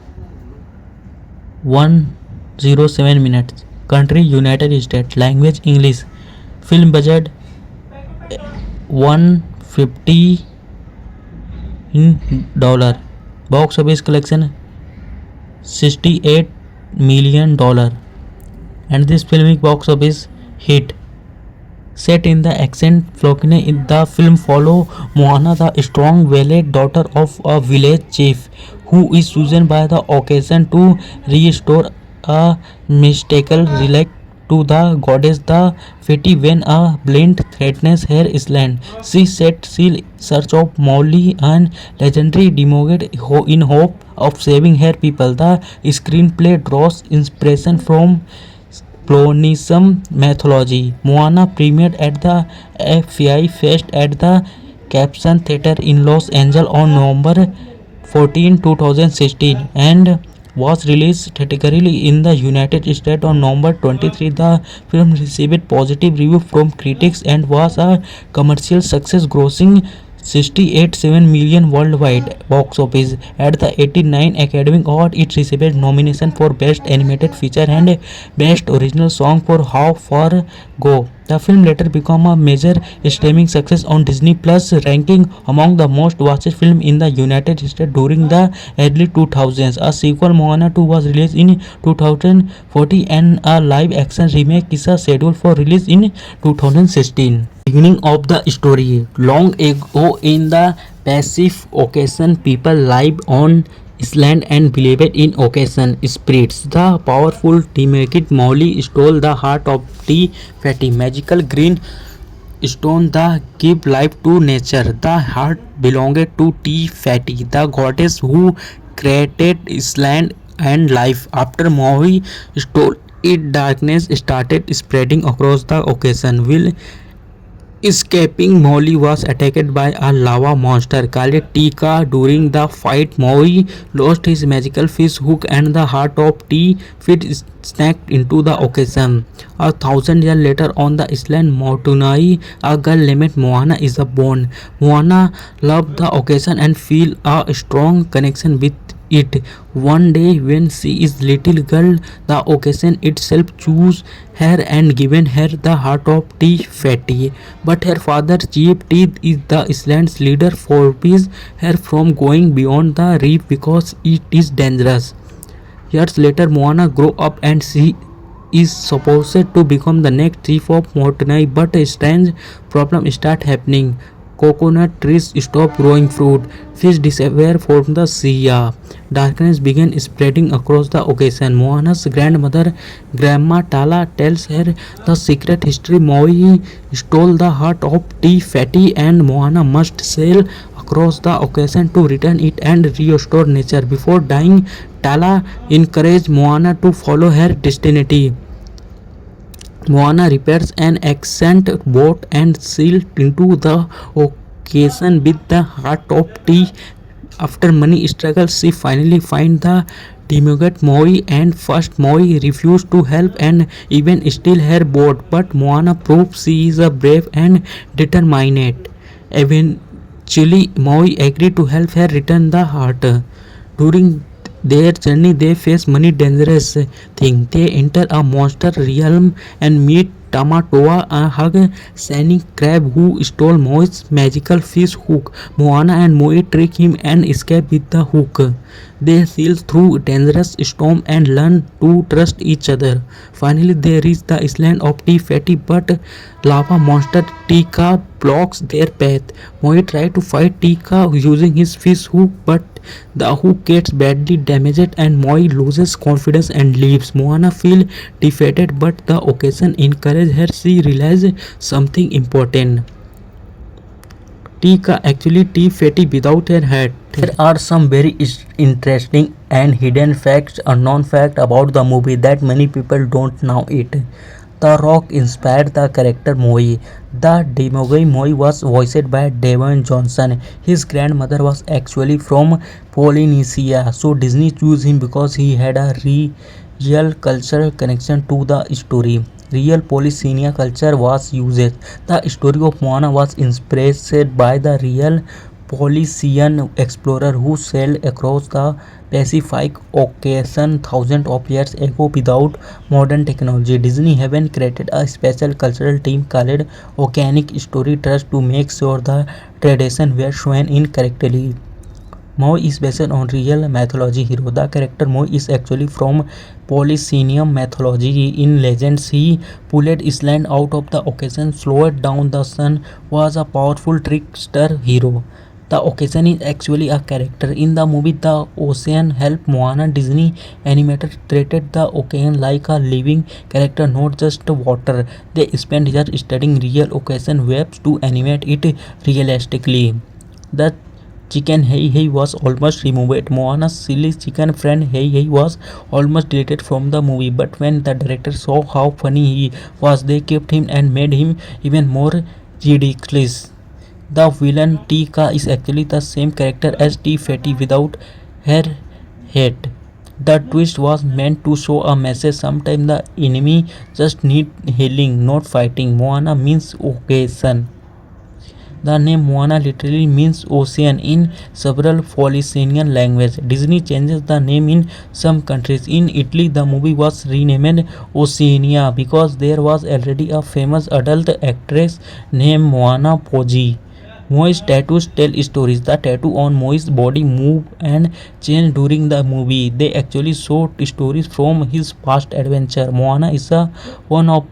[SPEAKER 1] 107 minutes. Country United States. Language English. Film budget 150 in dollar. Box office collection $68 million. And this filming box office hit. Set in the ancient Florine, the film follow Moana, the strong-willed daughter of a village chief, who is chosen by the occasion to restore a mystical relic to the goddess the Feti when a blind threatens her island. She sets sail in search of Molly, an legendary demigod, in hope of saving her people. The screenplay draws inspiration from Polynesian mythology. Moana premiered at the FI Fest at the Caption Theatre in Los Angeles on November 14, 2016, and was released theatrically in the United States on November 23. The film received positive reviews from critics and was a commercial success, grossing $68.7 million worldwide box office. At the 89 Academy Award, it received nomination for Best Animated Feature and Best Original Song for How Far Go. The film later became a major streaming success on Disney Plus, ranking among the most watched films in the United States during the early 2000s. A sequel, Moana 2, was released in 2014, and a live-action remake is scheduled for release in 2016. Beginning of the story. Long ago in the Pacific Ocean, people lived on island and believed in ocean spirits. The powerful demigod Maui stole the heart of Te Fati, magical green stone that give life to nature. The heart belonged to Te Fati, the goddess who created island and life. After Maui stole it, darkness started spreading across the ocean. Will escaping, Molly was attacked by a lava monster called Tika. During the fight, Maui lost his magical fish hook and the heart of Te Fati snapped into the ocean. 1,000 years later, on the island Motunai, a girl named Moana is born. Moana loves the ocean and feels a strong connection with it. One day when she is little girl, the ocean itself chose her and given her the heart of Te Fati. But her father, Chief Teeth, is the island's leader, forbids her from going beyond the reef because it is dangerous. Years later, Moana grows up and she is supposed to become the next chief of Motunai, but a strange problem start happening. Coconut trees stop growing fruit, fish disappear from the sea, darkness began spreading across the ocean. Moana's grandmother, Grandma Tala, tells her the secret history. Maui stole the heart of Te Fati and Moana must sail across the ocean to return it and restore nature. Before dying, Tala encouraged Moana to follow her destiny. Moana repairs an ancient boat and sails into the ocean with the heart of Te. After many struggles, she finally finds the demigod Maui, and first Maui refused to help and even steal her boat, but Moana proves she is brave and determined. Eventually, Maui agreed to help her return the heart. During their journey, they face many dangerous things. They enter a monster realm and meet Tamatoa, a hug-shining crab who stole Maui's magical fish hook. Moana and Maui trick him and escape with the hook. They sail through dangerous storm and learn to trust each other. Finally, they reach the island of Te Fati, but lava monster Tika blocks their path. Maui tries to fight Tika using his fish hook, but the hook gets badly damaged and Maui loses confidence and leaves. Moana feels defeated, but the occasion encourages her. She realizes something important. Tika actually tea fatty without her hat. There are some very interesting and hidden facts, unknown fact about the movie that many people don't know it. The Rock inspired the character Moi. The demogorgon Moi was voiced by Devon Johnson. His grandmother was actually from Polynesia, so Disney chose him because he had a real cultural connection to the story. Real Polynesian culture was used. The story of Moana was inspired by the real Polynesian explorer who sailed across the Pacific Ocean thousands of years ago without modern technology. Disney haven't created a special cultural team called Oceanic Story Trust to make sure the tradition were shown in correctly. Moi is based on real mythology hero. The character Moi is actually from Polynesian mythology. In legends, he pulled Iceland out of the ocean, slowed down the sun, was a powerful trickster hero. The ocean is actually a character. In the movie The Ocean Help Moana, Disney animator treated the ocean like a living character, not just water. They spent years studying real ocean waves to animate it realistically. The chicken Hei Hei was almost removed. Moana's silly chicken friend Hei Hei was almost deleted from the movie, but when the director saw how funny he was, they kept him and made him even more ridiculous. The villain Tika is actually the same character as Tea Fatty without her head. The twist was meant to show a message. Sometimes the enemy just need healing, not fighting. Moana means occasion. The name Moana literally means ocean in several Polynesian languages. Disney changes the name in some countries. In Italy, the movie was renamed Oceania because there was already a famous adult actress named Moana Poggi. Moi's tattoos tell stories. The tattoo on Moi's body move and change during the movie. They actually show stories from his past adventure. Moana is one of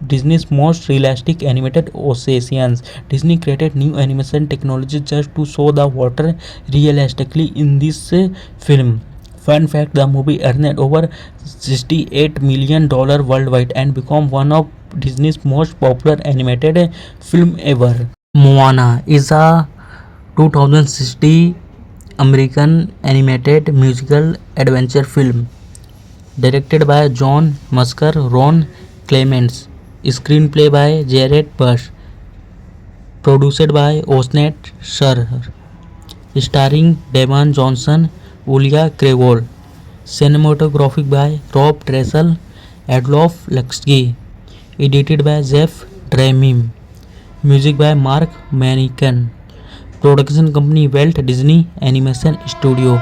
[SPEAKER 1] Disney's most realistic animated oceans. Disney created new animation technology just to show the water realistically in this film. Fun fact, the movie earned over $68 million worldwide and became one of Disney's most popular animated film ever. Moana is a 2060 American animated musical adventure film directed by John Musker, Ron Clements, screenplay by Jared Bush, produced by Osnet Shur, starring Devon Johnson, Ulia Krevol, cinematography by Rob Dressel, Adolf Luxky, edited by Jeff Dramim, music by Mark Manican, production company Walt Disney Animation Studio,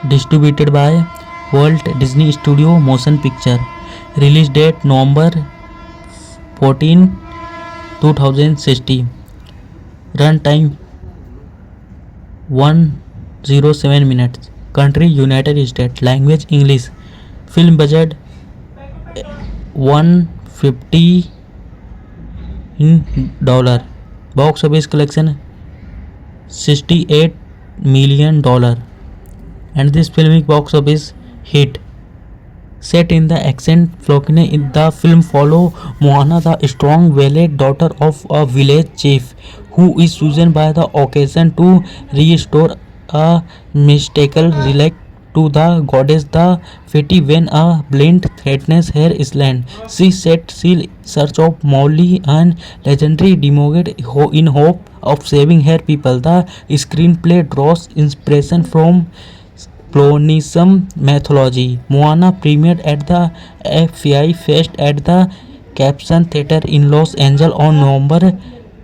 [SPEAKER 1] distributed by Walt Disney Studio Motion Picture, release date November 14, 2016, run time 107 minutes, country United States, language English, film budget 150 dollar, box office collection $68 million, and this filmic box office hit. Set in the ancient Flokine, in the film follow Moana, the strong valiant daughter of a village chief, who is chosen by the occasion to restore a mystical relic to the goddess the Feti when a blind threatens her island. She sets sail in search of Molly, an legendary demogod, in hope of saving her people. The screenplay draws inspiration from Polynesian mythology. Moana premiered at the FI Fest at the Caption Theatre in Los Angeles on November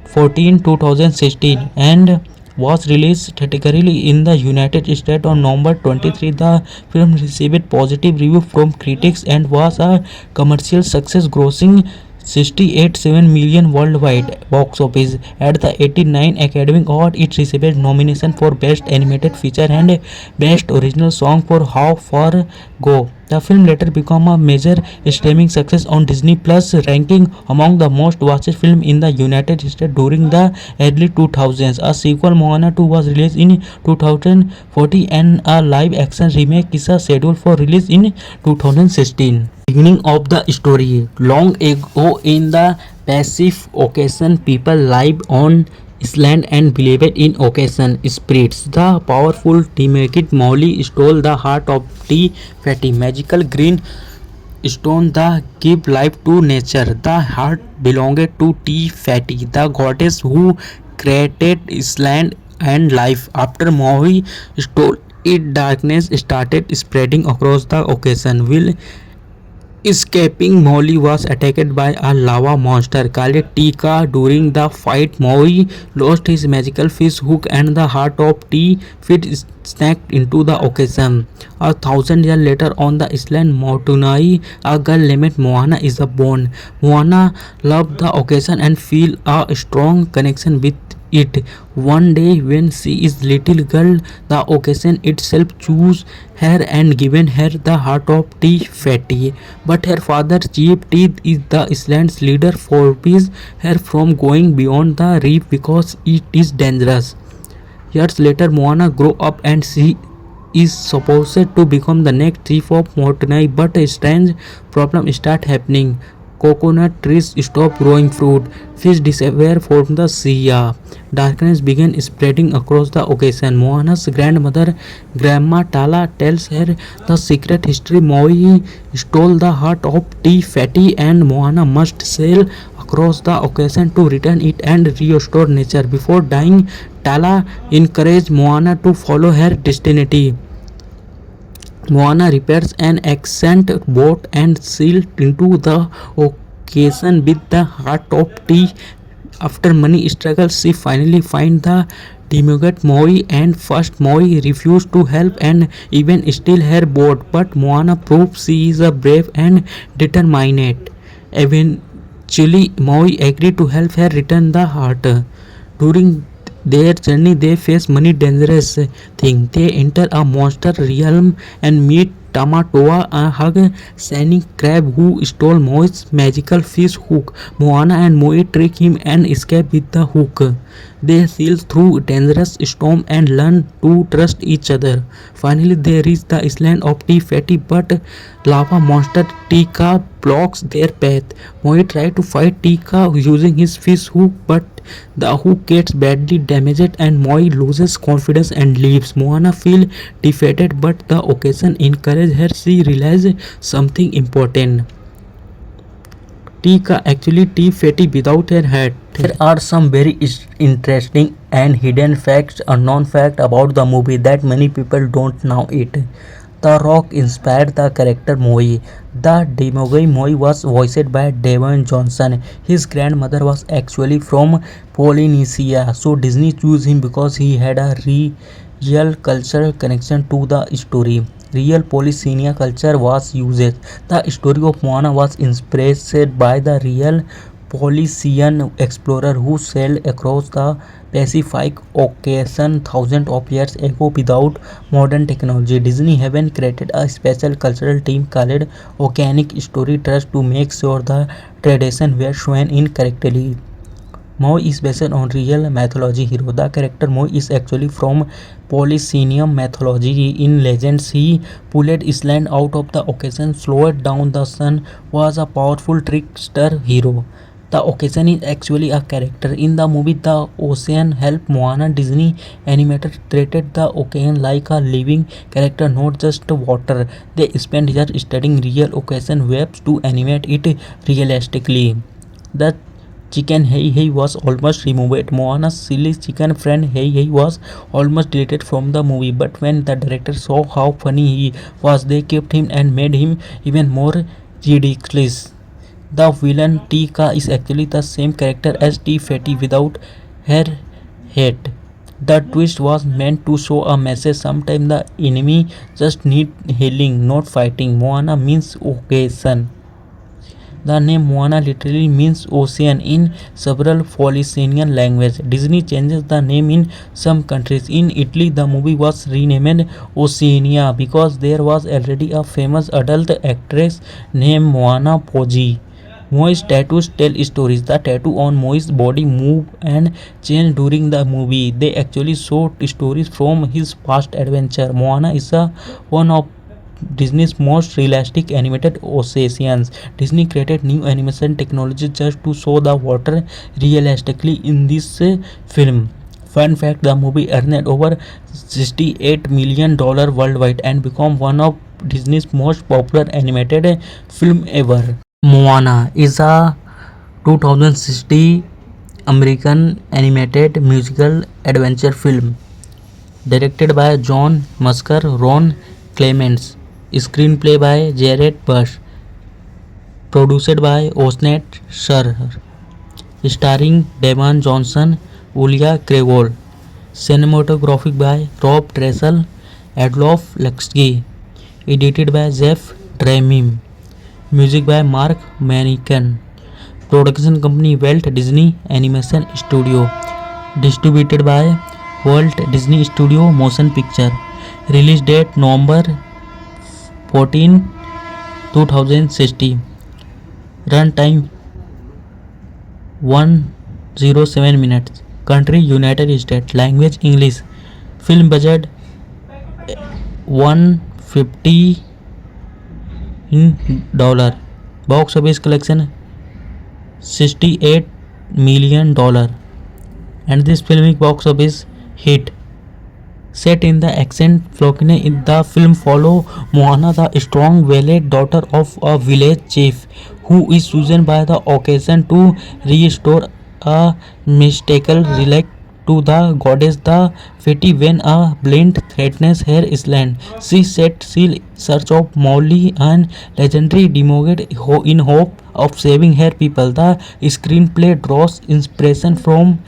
[SPEAKER 1] 14, 2016, and was released theatrically in the United States on November 23. The film received positive reviews from critics and was a commercial success, grossing 68.7 million worldwide box office. At the 89 Academy Award, it received nomination for Best Animated Feature and Best Original Song for How Far Go. The film later became a major streaming success on Disney Plus, ranking among the most watched films in the United States during the early 2000s. A sequel, Moana 2, was released in 2014, and a live-action remake is scheduled for release in 2016. Beginning of the story. Long ago in the Pacific Ocean, people lived on island and believed in occasion spirits. The powerful Timekit Molly stole the heart of Tea Fatty, magical green stone that give life to nature. The heart belonged to Tea Fatty, the goddess who created Island and life. After Maui stole it, darkness started spreading across the occasion. Will escaping, Molly was attacked by a lava monster called Tika. During the fight, Molly lost his magical fish hook and the heart of T fit snapped into the occasion. 1,000 years later, on the island Motunai, a girl named Moana is born. Moana loved the occasion and feel a strong connection with it. One day when she is little girl, the occasion itself choose her and given her the heart of Tea Fatty. But her father Chief Teeth is the island's leader forbids her from going beyond the reef because it is dangerous. Years later, Moana grow up and she is supposed to become the next chief of Motunai, but a strange problem start happening. Coconut trees stop growing fruit, fish disappear from the sea. Darkness began spreading across the occasion. Moana's grandmother, Grandma Tala, tells her the secret history. Maui stole the heart of Tea Fatty, and Moana must sail across the occasion to return it and restore nature. Before dying, Tala encouraged Moana to follow her destiny. Moana repairs an ancient boat and sails into the occasion with the heart of Tea. After many struggles, she finally finds the demigod Maui, and first Maui refused to help and even steal her boat, but Moana proves she is a brave and determined. Eventually, Maui agreed to help her return the heart. During their journey, they face many dangerous things. They enter a monster realm and meet Tamatoa, a hug shining crab who stole Moi's magical fish hook. Moana and Moi trick him and escape with the hook. They sail through dangerous storm and learn to trust each other. Finally, they reach the island of Tea Fatty, but lava monster Tika blocks their path. Moi tries to fight Tika using his fish hook, but the hook gets badly damaged and Moi loses confidence and leaves. Moana feels defeated, but the occasion encourages her. She realizes something important. Tika actually Tea Fatty without her hat. There are some very interesting and hidden facts, unknown fact about the movie that many people don't know it. The Rock inspired the character Moi. The demigod Moi was voiced by Devon Johnson. His grandmother was actually from Polynesia, so Disney chose him because he had a real cultural connection to the story. Real Polynesian culture was used. The story of Moana was inspired by the real Polynesian explorer who sailed across the Pacific Ocean thousands of years ago without modern technology. Disney haven't created a special cultural team called Oceanic Story Trust to make sure the tradition were shown in correctly. Moi is based on real mythology hero. The character Moi is actually from Polynesian mythology. In legends, he pulled Island out of the ocean, slowed down the sun, was a powerful trickster hero. The occasion is actually a character. In the movie The Ocean helped Moana, Disney animator treated the ocean like a living character, not just water. They spent years studying real ocean waves to animate it realistically. The chicken Hey Hey was almost removed. Moana's silly chicken friend Hey Hey was almost deleted from the movie, but when the director saw how funny he was, they kept him and made him even more ridiculous. The villain Tika is actually the same character as Tea Fatty without her head. The twist was meant to show a message. Sometimes the enemy just need healing, not fighting. Moana means occasion. The name Moana literally means ocean in several Polynesian languages. Disney changes the name in some countries. In Italy, the movie was renamed Oceania because there was already a famous adult actress named Moana Poggi. Moi's tattoos tell stories. The tattoo on Moi's body move and change during the movie. They actually show stories from his past adventure. Moana is one of Disney's most realistic animated Oceans. Disney created new animation technology just to show the water realistically in this film. Fun fact, the movie earned over $68 million worldwide and became one of Disney's most popular animated film ever. Moana is a 2060 American animated musical adventure film directed by John Musker, Ron Clements, screenplay by Jared Bush, produced by Osnet Scher, starring Devon Johnson, Ulia Krevol, cinematography by Rob Dressel, Adolf Luxgy, edited by Jeff Dremim, music by Mark Manican, production company Walt Disney Animation Studio, distributed by Walt Disney Studio Motion Picture, release date November 14, 2060, runtime 107 minutes, country United States, language English, film budget 150 dollar, box office collection $68 million, and this filmic box office hit. Set in the ancient Florine, the film follow Moana, the strong-willed daughter of a village chief, who is chosen by the occasion to restore a mystical relic to the goddess the Feti when a blind threatens her island. She set sail in search of Molly, an legendary demigod, in hope of saving her people. The screenplay draws inspiration from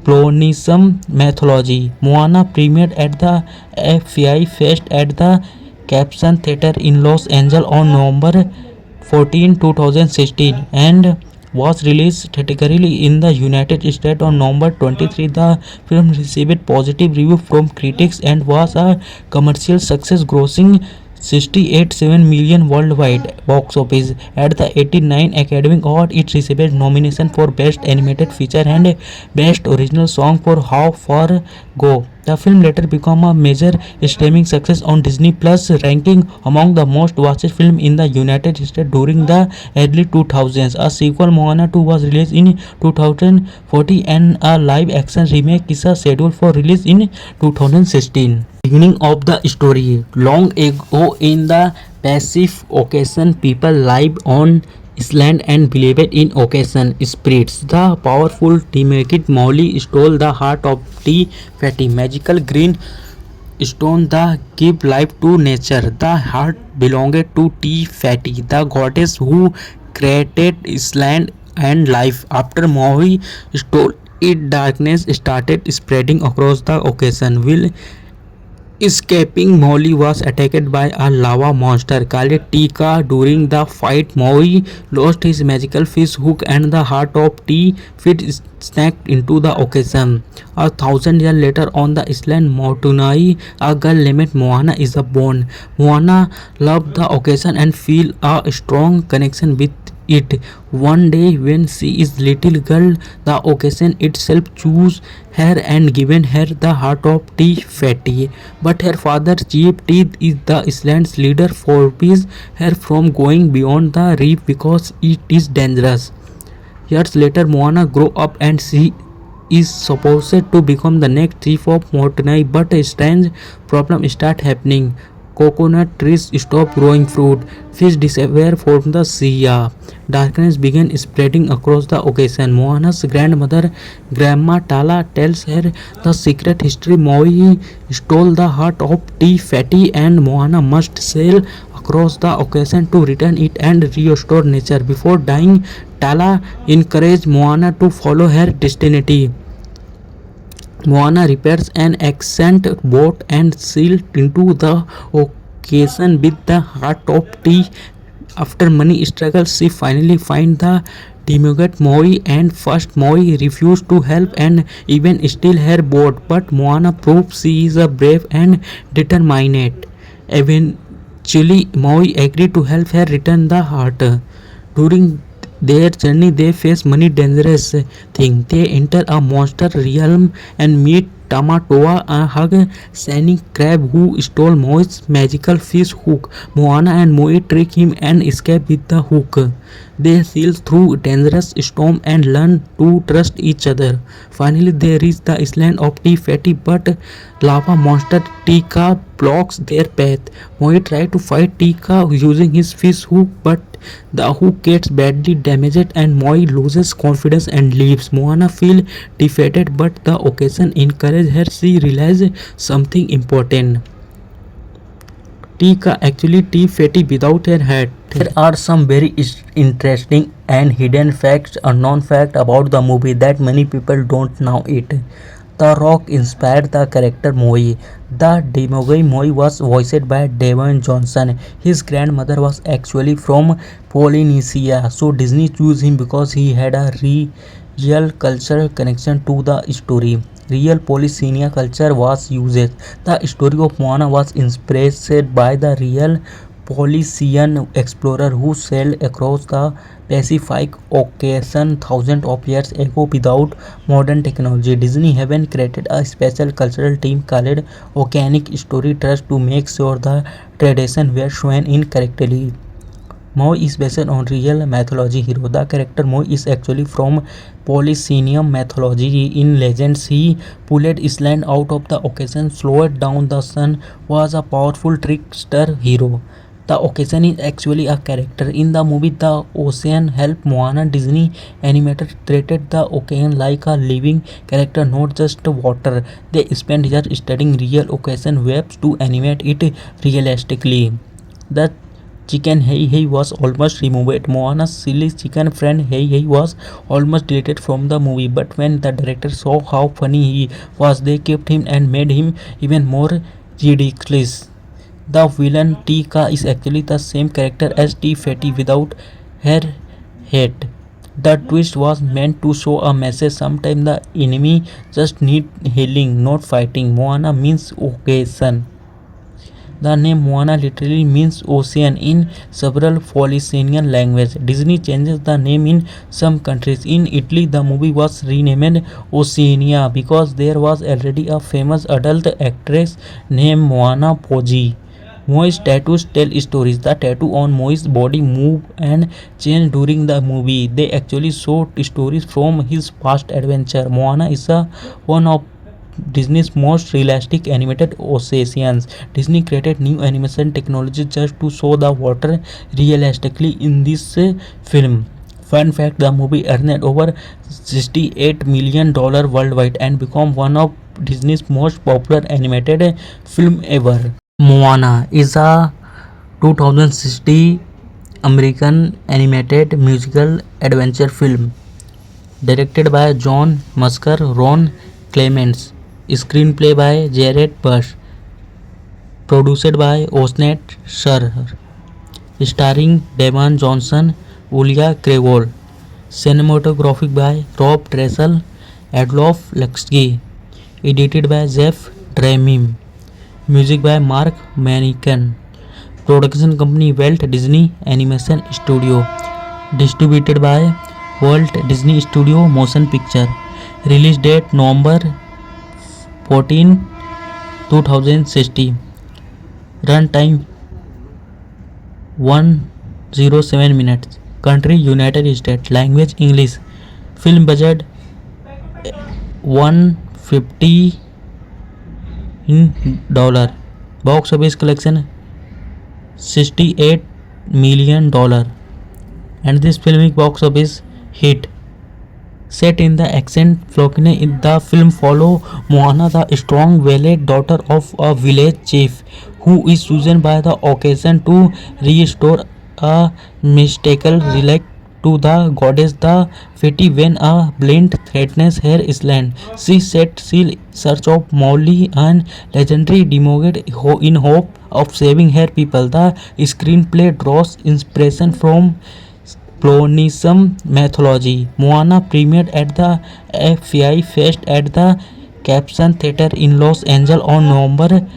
[SPEAKER 1] Polynesian mythology. Moana premiered at the FI Fest at the Caption Theatre in Los Angeles on November 14, 2016, and was released theatrically in the United States on November 23. The film received positive reviews from critics and was a commercial success, grossing 68.7 million worldwide box office. At the 89 Academy Award, it received nomination for Best Animated Feature and Best Original Song for How Far Go. The film later became a major streaming success on Disney Plus, ranking among the most watched films in the United States during the early 2000s. A sequel, Moana 2, was released in 2014, and a live-action remake is scheduled for release in 2016. Beginning of the story. Long ago in the Pacific Ocean, people lived on island and believed in ocean spirits. The powerful demigod Maui stole the heart of Te Fati, magical green stone that give life to nature. The heart belonged to Te Fati, the goddess who created island and life. After Maui stole it, darkness started spreading across the ocean. Will escaping, Molly was attacked by a lava monster called Tika. During the fight, Maui lost his magical fish hook and the heart of T fit snapped into the ocean. 1,000 years later, on the island Motunai, a girl named Moana is born. Moana loved the ocean and feel a strong connection with it. One day when she is little girl, the ocean itself chose her and given her the heart of Te Fati. But her father, Chief Teeth, is the island's leader, forbids her from going beyond the reef because it is dangerous. Years later, Moana grow up and she is supposed to become the next chief of Motunai, but a strange problem start happening. Coconut trees stop growing fruit, fish disappear from the sea, darkness began spreading across the ocean. Moana's grandmother, Grandma Tala, tells her the secret history. Maui stole the heart of Te Fati and Moana must sail across the ocean to return it and restore nature. Before dying, Tala encouraged Moana to follow her destiny. Moana repairs an ancient boat and sails into the ocean with the heart of Te. After many struggles, she finally finds the demigod Maui, and first Maui refuses to help and even steal her boat, but Moana proves she is brave and determined. Eventually, Maui agrees to help her return the heart. During their journey, they face many dangerous things. They enter a monster realm and meet Tamatoa hug Sunny Crab who stole Moe's magical fish hook. Moana and Moe trick him and escape with the hook. They sail through dangerous storm and learn to trust each other. Finally, they reach the island of Tea Fatty, but lava monster Tika blocks their path. Moe tries to fight Tika using his fish hook, but the hook gets badly damaged and Moe loses confidence and leaves. Moana feels defeated, but the occasion encourages her. She realizes something important. Tika actually tea fatty without her hat. There are some very interesting and hidden facts, unknown fact about the movie that many people don't know it. The Rock inspired the character Moe. The demigod Moe was voiced by Dwayne Johnson. His grandmother was actually from Polynesia, so Disney chose him because he had a real cultural connection to the story. Real Polynesian culture was used. The story of Moana was inspired by the real Polynesian explorer who sailed across the Pacific Ocean thousands of years ago without modern technology. Disney haven't created a special cultural team called Oceanic Story Trust to make sure the tradition were shown in correctly. Moe is based on real mythology hero. The character Moe is actually from Polynesian mythology. In legends, he pulled Island out of the ocean, slowed down the sun, was a powerful trickster hero. The ocean is actually a character. In the movie The Ocean helped Moana, Disney animator treated the ocean like a living character, not just water. They spent years studying real ocean waves to animate it realistically. The chicken Hey Hey was almost removed. Moana's silly chicken friend Hey Hey was almost deleted from the movie, but when the director saw how funny he was, they kept him and made him even more ridiculous. The villain Tika is actually the same character as Tea Fatty without her head. The twist was meant to show a message. Sometimes the enemy just need healing, not fighting. Moana means occasion. The name Moana literally means ocean in several Polynesian languages. Disney changes the name in some countries. In Italy, the movie was renamed Oceania because there was already a famous adult actress named Moana Poggi. Moe's tattoos tell stories. The tattoo on Moe's body move and change during the movie. They actually show stories from his past adventure. Moana is one of Disney's most realistic animated oceans. Disney created new animation technology just to show the water realistically in this film. Fun fact, the movie earned over $68 million worldwide and became one of Disney's most popular animated film ever. Moana is a 2060 American animated musical adventure film directed by John Musker, Ron Clements, screenplay by Jared Bush, produced by Osnet Scher, starring Devon Johnson, Ulia Krevol, cinematography by Rob Dressel, Adolf Luxke, edited by Jeff Dremim, music by Mark Manican, production company Walt Disney Animation Studio, distributed by Walt Disney Studio Motion Picture, release date November 14, 2060, run time 107 minutes, country United States, language English, film budget 150 dollar, box office collection $68 million, and this filmic box office hit. Set in the ancient Flokine, the film follow Moana, the strong valiant daughter of a village chief, who is chosen by the occasion to restore a mystical relic to the goddess the Feti when a blind threatens her island. She sets sail in search of Molly, and legendary demigod in hope of saving her people. The screenplay draws inspiration from Polynesian mythology. Moana premiered at the FI Fest at the Caption Theatre in Los Angeles on November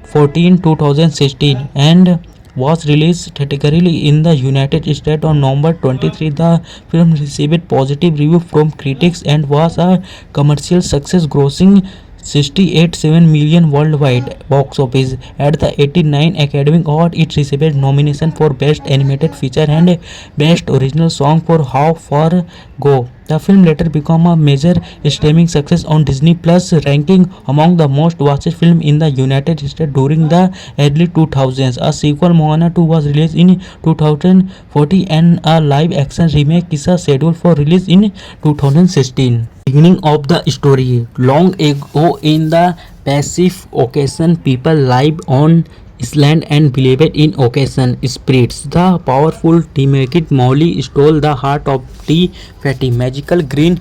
[SPEAKER 1] 14, 2016, and was released theatrically in the United States on November 23. The film received positive reviews from critics and was a commercial success, grossing 68.7 million worldwide box office. At the 89 Academy Award, it received nomination for Best Animated Feature and Best Original Song for How Far Go. The film later became a major streaming success on Disney Plus, ranking among the most watched films in the United States during the early 2000s. A sequel, Moana 2, was released in 2014, and a live-action remake is scheduled for release in 2016. Beginning of the story. Long ago in the Pacific Ocean, people lived on island and believed in ocean spirits. The powerful Timagit Mauli stole the heart of the fatty magical green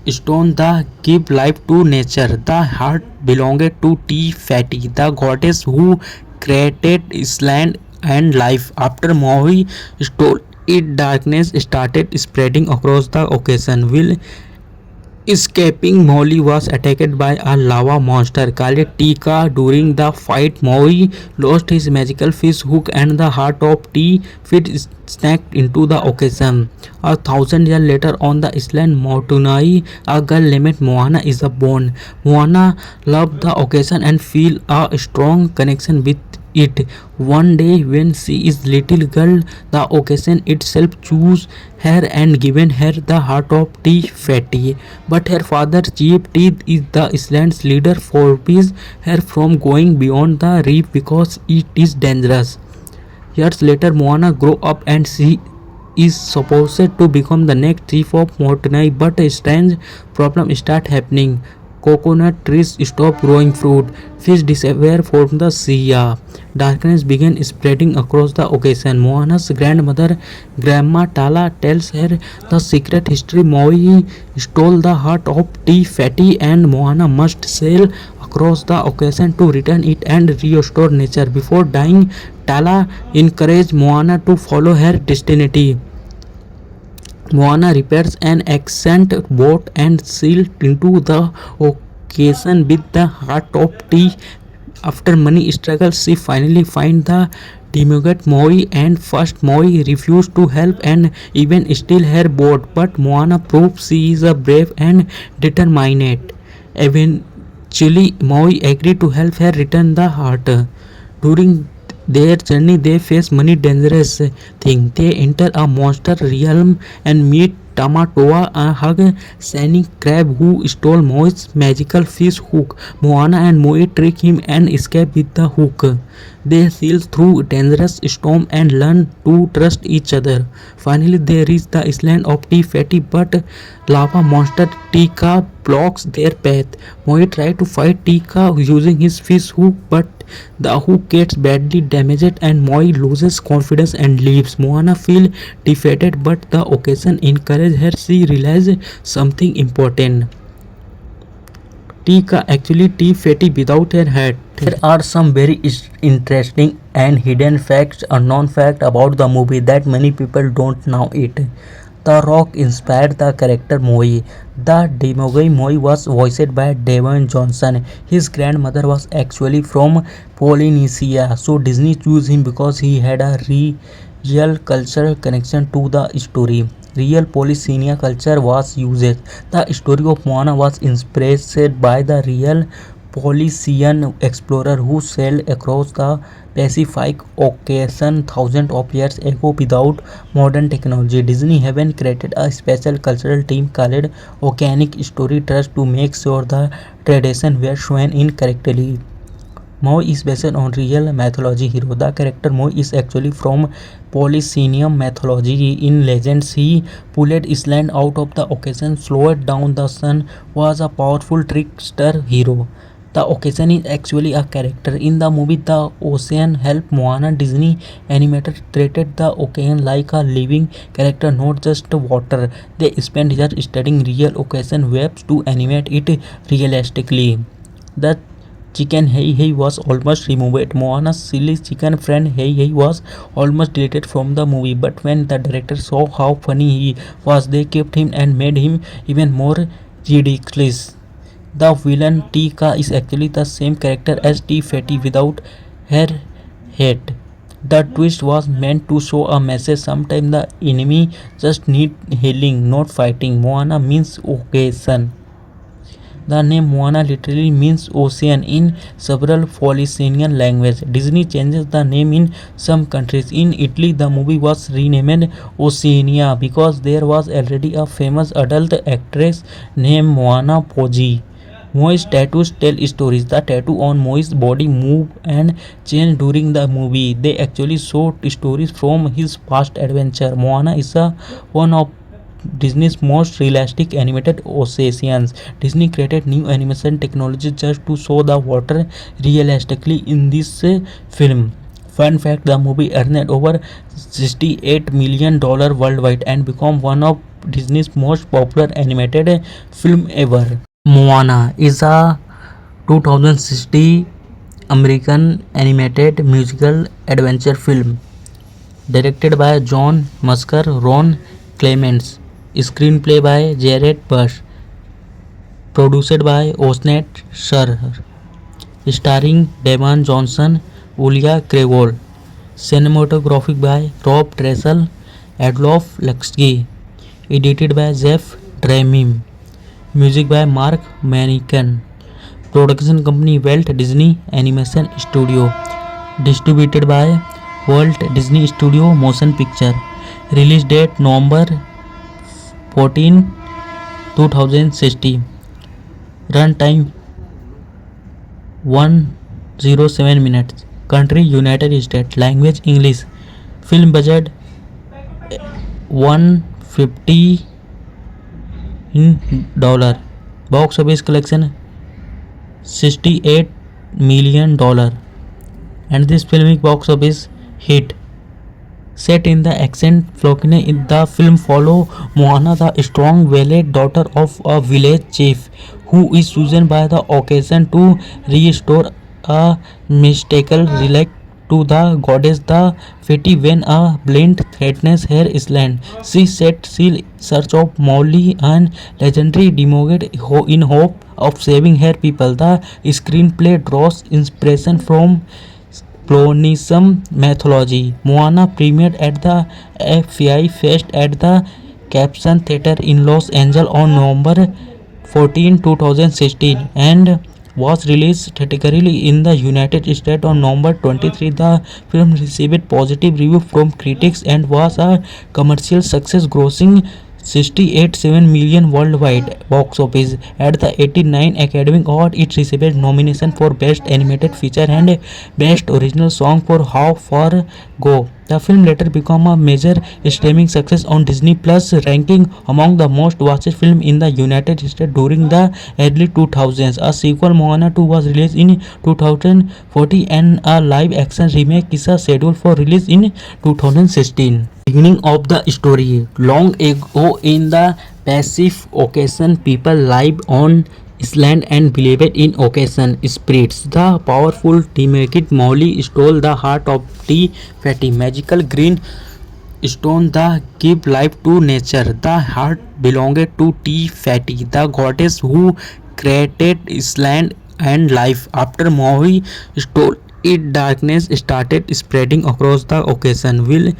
[SPEAKER 1] stone that give life to nature. The heart belonged to T Fatty, the goddess who created island and life. After Maui stole it, darkness started spreading across the ocean. Will escaping, Molly was attacked by a lava monster called Tika. During the fight, Molly lost his magical fish hook and the heart of T fit snapped into the ocean. 1,000 years later, on the island Motunai, a girl named Moana is born. Moana loved the ocean and feel a strong connection with it. One day, when she is little girl, the ocean itself chose her and given her the heart of T Fatty. But her father, Chief Teeth, is the island's leader, forbids her from going beyond the reef because it is dangerous. Years later, Moana grow up and she is supposed to become the next chief of Motunai, but a strange problem start happening. Coconut trees stop growing fruit, fish disappear from the sea, darkness began spreading across the ocean. Moana's grandmother, Grandma Tala, tells her the secret history. Maui stole the heart of T Fatty and Moana must sail across the ocean to return it and restore nature. Before dying, Tala encouraged Moana to follow her destiny. Moana repairs an ancient boat and sails into the ocean with the heart of T. After many struggles, she finally finds the demigod Maui, and first Maui refused to help and even steal her boat, but Moana proves she is a brave and determined. Eventually, Maui agreed to help her return the heart. During their journey, they face many dangerous things. They enter a monster realm and meet Tamatoa, a hug shining crab who stole Moi's magical fish hook. Moana and Moi trick him and escape with the hook. They sail through dangerous storm and learn to trust each other. Finally, they reach the island of T Fatty, but lava monster Tika blocks their path. Moi tries to fight Tika using his fish hook, but the hook gets badly damaged and Moi loses confidence and leaves. Moana feels defeated, but the occasion encourages her. She realizes something important. Tika actually T Fatty without her hat. There are some very interesting and hidden facts, unknown fact about the movie that many people don't know it. The Rock inspired the character Moi. The demigod Moi was voiced by Dwayne Johnson. His grandmother was actually from Polynesia, so Disney chose him because he had a real cultural connection to the story. Real Polynesian culture was used. The story of Moana was inspired by the real Polynesian explorer who sailed across the Pacific Ocean thousands of years ago without modern technology. Disney haven't created a special cultural team called Oceanic Story Trust to make sure the tradition were shown in correctly. Moi is based on real mythology hero. The character Moi is actually from Polynesian mythology. In legends, he pulled Island out of the ocean, slowed down the sun, was a powerful trickster hero. The ocean is actually a character. In the movie The Ocean helped Moana, Disney animator treated the ocean like a living character, not just water. They spent years studying real ocean waves to animate it realistically. The chicken Hey Hey was almost removed. Moana's silly chicken friend Hey Hey was almost deleted from the movie, but when the director saw how funny he was, they kept him and made him even more ridiculous. The villain Tika is actually the same character as T Fatty without her head. The twist was meant to show a message. Sometimes the enemy just need healing, not fighting. Moana means occasion. The name Moana literally means ocean in several Polynesian languages. Disney changes the name in some countries. In Italy, the movie was renamed Oceania because there was already a famous adult actress named Moana Poggi. Moi's tattoos tell stories. The tattoo on Moi's body move and change during the movie. They actually show stories from his past adventure. Moana is one of Disney's most realistic animated oceans. Disney created new animation technology just to show the water realistically in this film. Fun fact, the movie earned over $68 million worldwide and became one of Disney's most popular animated film ever. Moana is a 2060 American animated musical adventure film directed by John Musker, Ron Clements, screenplay by Jared Bush, produced by Osnet Shur, starring Damon Johnson, Ulia Krevol, cinematography by Rob Dressel, Adolf Luxky, edited by Jeff Dramim, music by Mark Manican, production company Walt Disney Animation Studio, distributed by Walt Disney Studio Motion Picture, release date November 14, 2016, run time 107 minutes, country United States, language English, film budget 150 in dollar, box office collection $68 million, and this filmic box office hit. Set in the ancient Flokine, the film follow Moana, the strong valiant daughter of a village chief, who is chosen by the occasion to restore a mystical relic to the goddess the Feti when a blind threatens her island. She set sail in search of Molly, an legendary demigod, in hope of saving her people. The screenplay draws inspiration from Polynesian mythology. Moana premiered at the FI Fest at the Caption Theatre in Los Angeles on November 14, 2016, and was released theatrically in the United States on November 23. The film received positive reviews from critics and was a commercial success, grossing 68.7 million worldwide box office. At the 89 Academy Award, it received nomination for Best Animated Feature and Best Original Song for How Far Go. The film later became a major streaming success on Disney Plus, ranking among the most watched films in the United States during the early 2000s. A sequel, Moana 2, was released in 2014, and a live-action remake is scheduled for release in 2016. Beginning of the story. Long ago in the Pacific Ocean, people lived on island and believed in ocean spirits. The powerful demigod Maui stole the heart of Te Fati, magical green stone that give life to nature. The heart belonged to Te Fati, the goddess who created island and life. After Maui stole it, darkness started spreading across the ocean. Will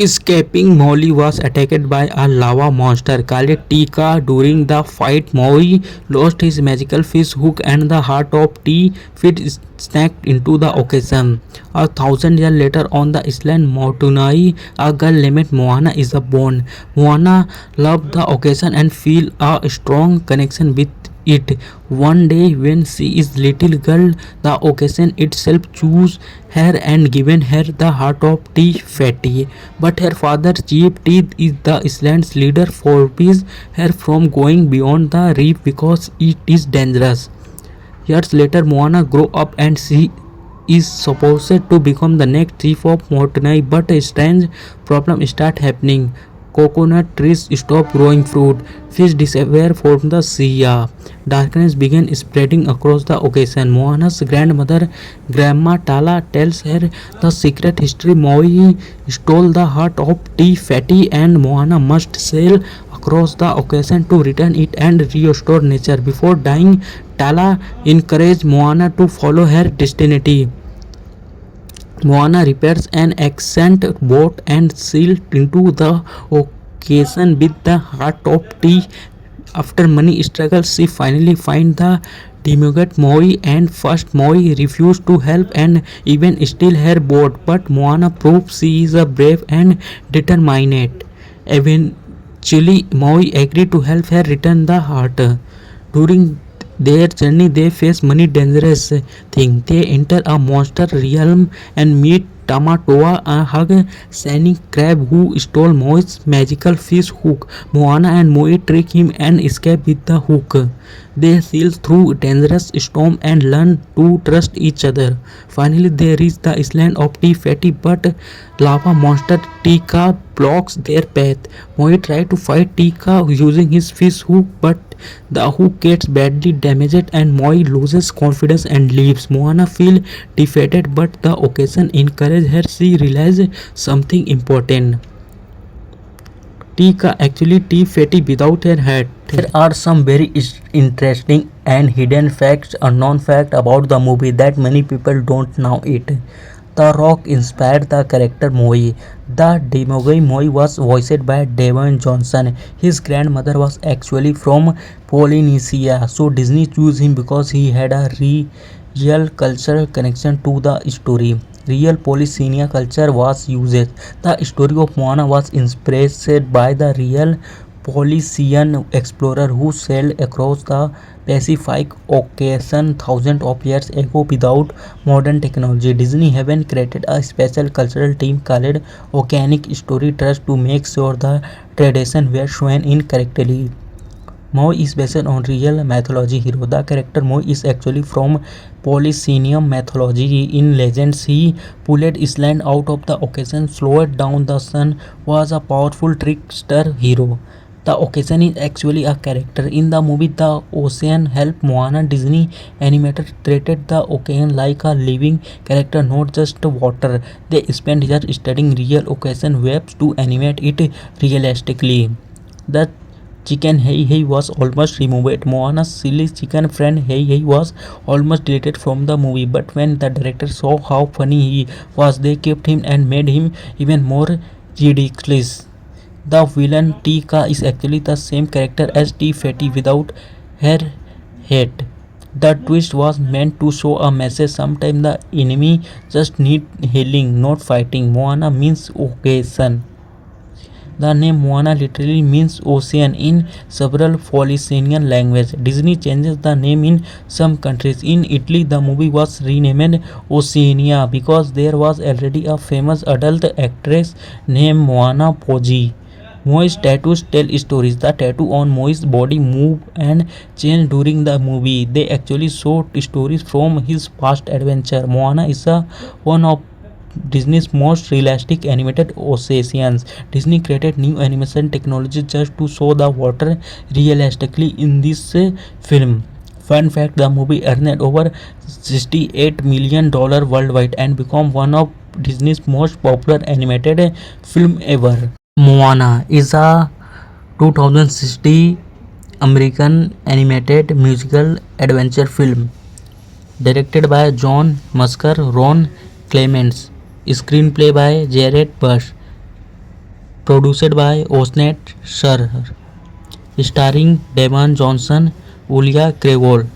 [SPEAKER 1] escaping, Molly was attacked by a lava monster called Tika. During the fight, Maui lost his magical fish hook and the heart of T Fit snapped into the ocean. 1,000 years later, on the island Motunai, a girl named Moana is born. Moana loved the ocean and feel a strong connection with it. One day when she is little girl, the ocean itself chose her and given her the heart of Te Fati. But her father, Chief Teeth, is the island's leader, forbids her from going beyond the reef because it is dangerous. Years later, Moana grows up and she is supposed to become the next chief of Motunai, but a strange problem start happening. Coconut trees stop growing fruit, fish disappear from the sea, darkness began spreading across the ocean. Moana's grandmother, Grandma Tala, tells her the secret history. Maui stole the heart of Te Fati and Moana must sail across the ocean to return it and restore nature. Before dying, Tala encouraged Moana to follow her destiny. Moana repairs an ancient boat and sails into the ocean with the heart of Te After many struggles, she finally finds the demigod Moi, and first Moi refused to help and even steal her boat. But Moana proves she is a brave and determined. Eventually, Moi agreed to help her return the heart. During their journey, they face many dangerous things. They enter a monster realm and meet Tamatoa, a hug-shining crab who stole Moi's magical fish hook. Moana and Moi trick him and escape with the hook. They sail through dangerous storm and learn to trust each other. Finally, they reach the island of Tea Fatty, but lava monster Tika blocks their path. Moi tries to fight Tika using his fish hook, but the hook gets badly damaged and Moi loses confidence and leaves. Moana feels defeated, but the occasion encourages her. She realizes something important. Tika actually tea fatty without her hat. There are some very interesting and hidden facts, unknown fact about the movie that many people don't know it. The Rock inspired the character Moi. The demigod Moi was voiced by Dwayne Johnson. His grandmother was actually from Polynesia, so Disney chose him because he had a real cultural connection to the story. Real Polynesian culture was used. The story of Moana was inspired by the real Polynesian explorer who sailed across the Pacific Ocean thousands of years ago without modern technology. Disney haven't created a special cultural team called Oceanic Story Trust to make sure the tradition were shown in correctly. Moi is based on real mythology hero. The character Moi is actually from Polynesian mythology. In legends, he pulled Island out of the ocean, slowed down the sun, was a powerful trickster hero. The ocean is actually a character. In the movie The Ocean helped Moana, Disney animator treated the ocean like a living character, not just water. They spent years studying real ocean waves to animate it realistically. The chicken Hey Hey was almost removed. Moana's silly chicken friend Hey Hey was almost deleted from the movie, but when the director saw how funny he was, they kept him and made him even more ridiculous. The villain Tika is actually the same character as Tea Fatty without her head. The twist was meant to show a message. Sometimes the enemy just need healing, not fighting. Moana means occasion. The name Moana literally means ocean in several Polynesian languages. Disney changes the name in some countries. In Italy, the movie was renamed Oceania because there was already a famous adult actress named Moana Poggi. Moi's tattoos tell stories. The tattoo on Moi's body move and change during the movie. They actually show stories from his past adventure. Moana is one of Disney's most realistic animated oceans. Disney created new animation technology just to show the water realistically in this film. Fun fact, the movie earned over $68 million worldwide and became one of Disney's most popular animated film ever. Moana is a 2016 American animated musical adventure film directed by John Musker, Ron Clements, screenplay by Jared Bush, produced by Osnet Scher, starring Devon Johnson, Ulia Krevol,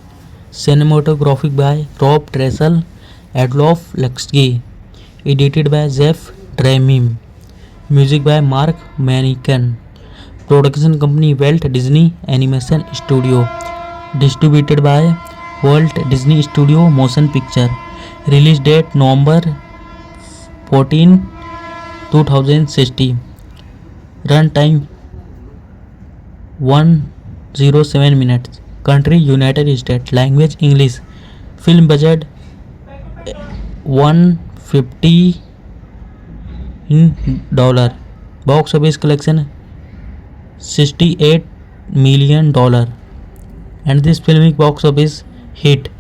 [SPEAKER 1] cinematography by Rob Dressel, Adolf Luxky, edited by Jeff Dremim, music by Mark Manican, production company Walt Disney Animation Studio, distributed by Walt Disney Studio Motion Picture, release date November 14, 2016, run time 107 minutes, country United States, language English, film budget $150 million, box office collection $68 million, and this filmic box office hit.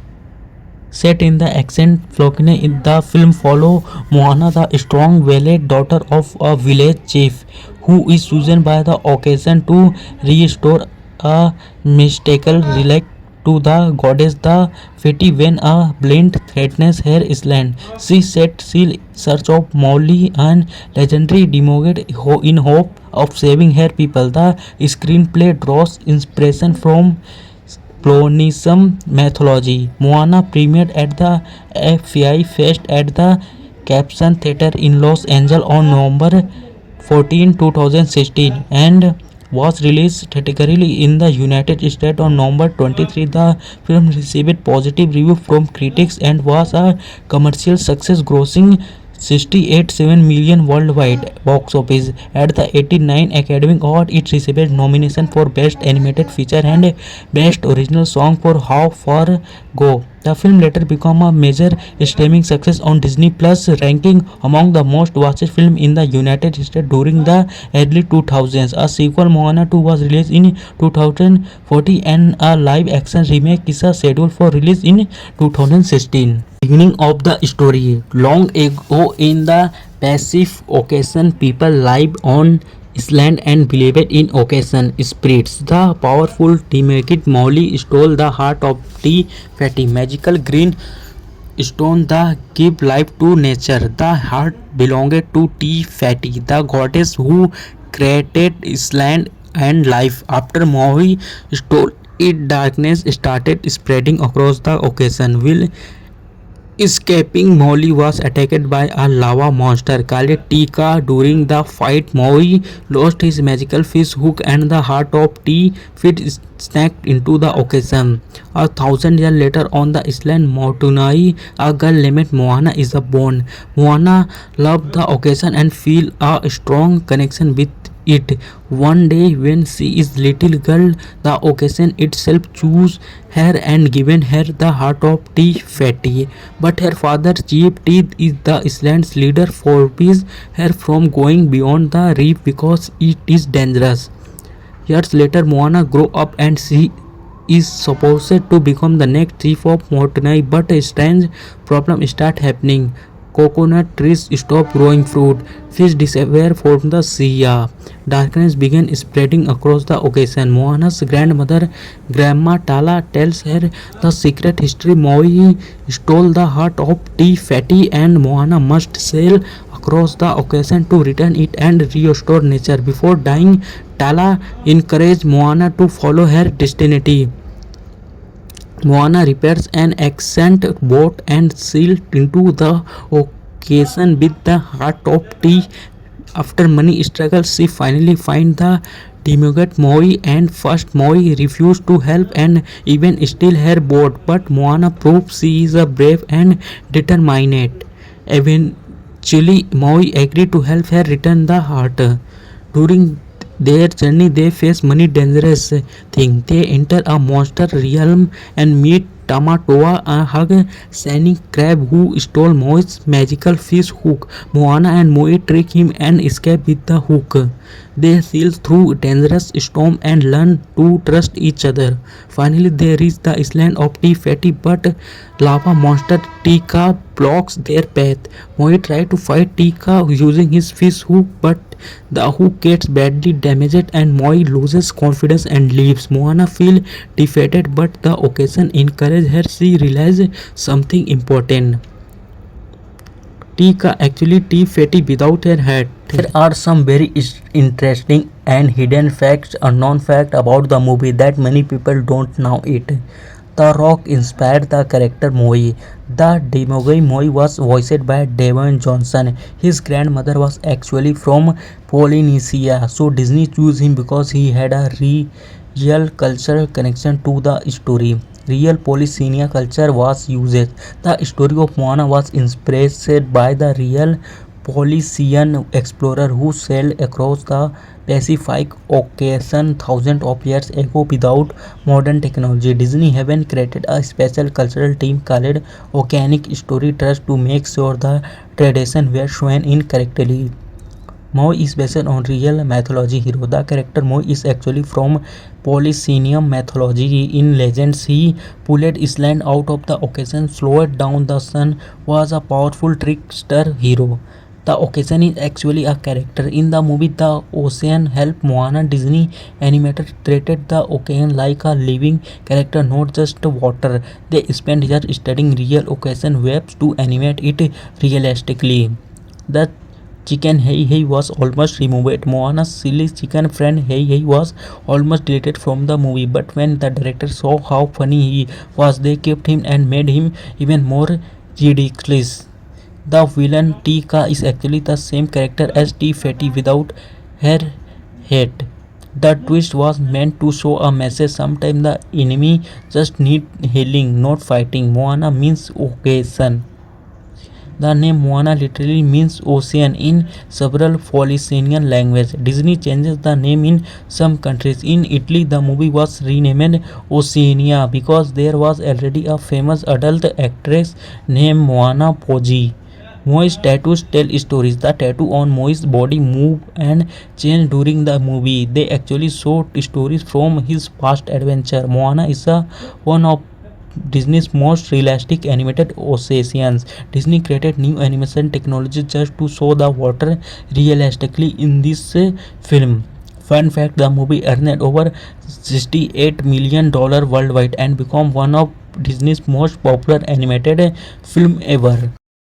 [SPEAKER 1] Set in the ancient Flokine, the film follow Moana, the strong-willed daughter of a village chief, who is chosen by the occasion to restore a mystical relic to the goddess the Feti when a blind threatens her island. She sets sail in search of Mauli, an legendary demigod, in hope of saving her people. The screenplay draws inspiration from Platonism mythology. Moana premiered at the FI Fest at the Capson Theatre in Los Angeles on November 14, 2016 and was released theatrically in the United States on November 23. The film received positive reviews from critics and was a commercial success, grossing 68.7 million worldwide box office. At the 89 Academy Award, it received nomination for Best Animated Feature and Best Original Song for How Far Go. The film later became a major streaming success on Disney Plus, ranking among the most watched films in the United States during the early 2000s. A sequel, Moana 2, was released in 2014 and a live-action remake is scheduled for release in 2016. Beginning of the story. Long ago in the Pacific Ocean, people lived on island and believed in ocean spirits. The powerful Timekit Maoli stole the heart of T Fatty, magical green stone that give life to nature. The heart belonged to T Fatty, the goddess who created island and life. After Maui stole it, darkness started spreading across the ocean. Will escaping, Molly was attacked by a lava monster called Tika. During the fight, Molly lost his magical fish hook and the heart of T fit snapped into the ocean. 1,000 years later, on the island Motunai, a girl named Moana is born. Moana loved the ocean and feel a strong connection with it. One day when she is little girl, the ocean itself chose her and given her the heart of T Fatty. But her father Chief Teeth is the island's leader forbids her from going beyond the reef because it is dangerous. Years later, Moana grow up and she is supposed to become the next chief of Motunai, but a strange problem start happening. Coconut trees stop growing fruit, fish disappear from the sea, darkness began spreading across the ocean. Moana's grandmother, Grandma Tala, tells her the secret history. Maui stole the heart of T Fatty and Moana must sail across the ocean to return it and restore nature. Before dying, Tala encouraged Moana to follow her destiny. Moana repairs an ancient boat and sails into the ocean with the heart of T. After many struggles, she finally finds the demigod Maui, and first Maui refused to help and even steal her boat, but Moana proves she is a brave and determined. Eventually, Maui agreed to help her return the heart. During their journey, they face many dangerous things. They enter a monster realm and meet Tamatoa, a hug shining crab who stole Moi's magical fish hook. Moana and Moi trick him and escape with the hook. They sail through dangerous storm and learn to trust each other. Finally, they reach the island of T Fatty, but lava monster Tika blocks their path. Moi tries to fight Tika using his fish hook, but the hook gets badly damaged and Moi loses confidence and leaves. Moana feels defeated, but the occasion encourages her. She realizes something important. Tika actually T Fatty without her hat. There are some very interesting and hidden facts, unknown fact about the movie that many people don't know it. The Rock inspired the character Moi. The demigod Moi was voiced by Devon Johnson. His grandmother was actually from Polynesia, so Disney chose him because he had a real cultural connection to the story. Real Polynesian culture was used. The story of Moana was inspired by the real Polynesian explorer who sailed across the Pacific Ocean thousands of years ago without modern technology. Disney haven't created a special cultural team called Oceanic Story Trust to make sure the tradition were shown in correctly. Moi is based on real mythology hero. The character Moi is actually from Polynesian mythology. In legends, he pulled Island out of the ocean, slowed down the sun, was a powerful trickster hero. The ocean is actually a character. In the movie The Ocean helped Moana, Disney animator treated the ocean like a living character, not just water. They spent years studying real ocean waves to animate it realistically. The chicken Hey Hey was almost removed. Moana's silly chicken friend Hey Hey was almost deleted from the movie, but when the director saw how funny he was, they kept him and made him even more ridiculous. The villain Tika is actually the same character as T Fatty without her head. The twist was meant to show a message. Sometimes the enemy just need healing, not fighting. Moana means occasion. The name Moana literally means ocean in several Polynesian languages. Disney changes the name in some countries. In Italy, the movie was renamed Oceania because there was already a famous adult actress named Moana Poggi. Moi's tattoos tell stories. The tattoo on Moi's body move and change during the movie. They actually show stories from his past adventure. Moana is one of Disney's most realistic animated oceans. Disney created new animation technology just to show the water realistically in this film. Fun fact, the movie earned over $68 million worldwide and became one of Disney's most popular animated film ever.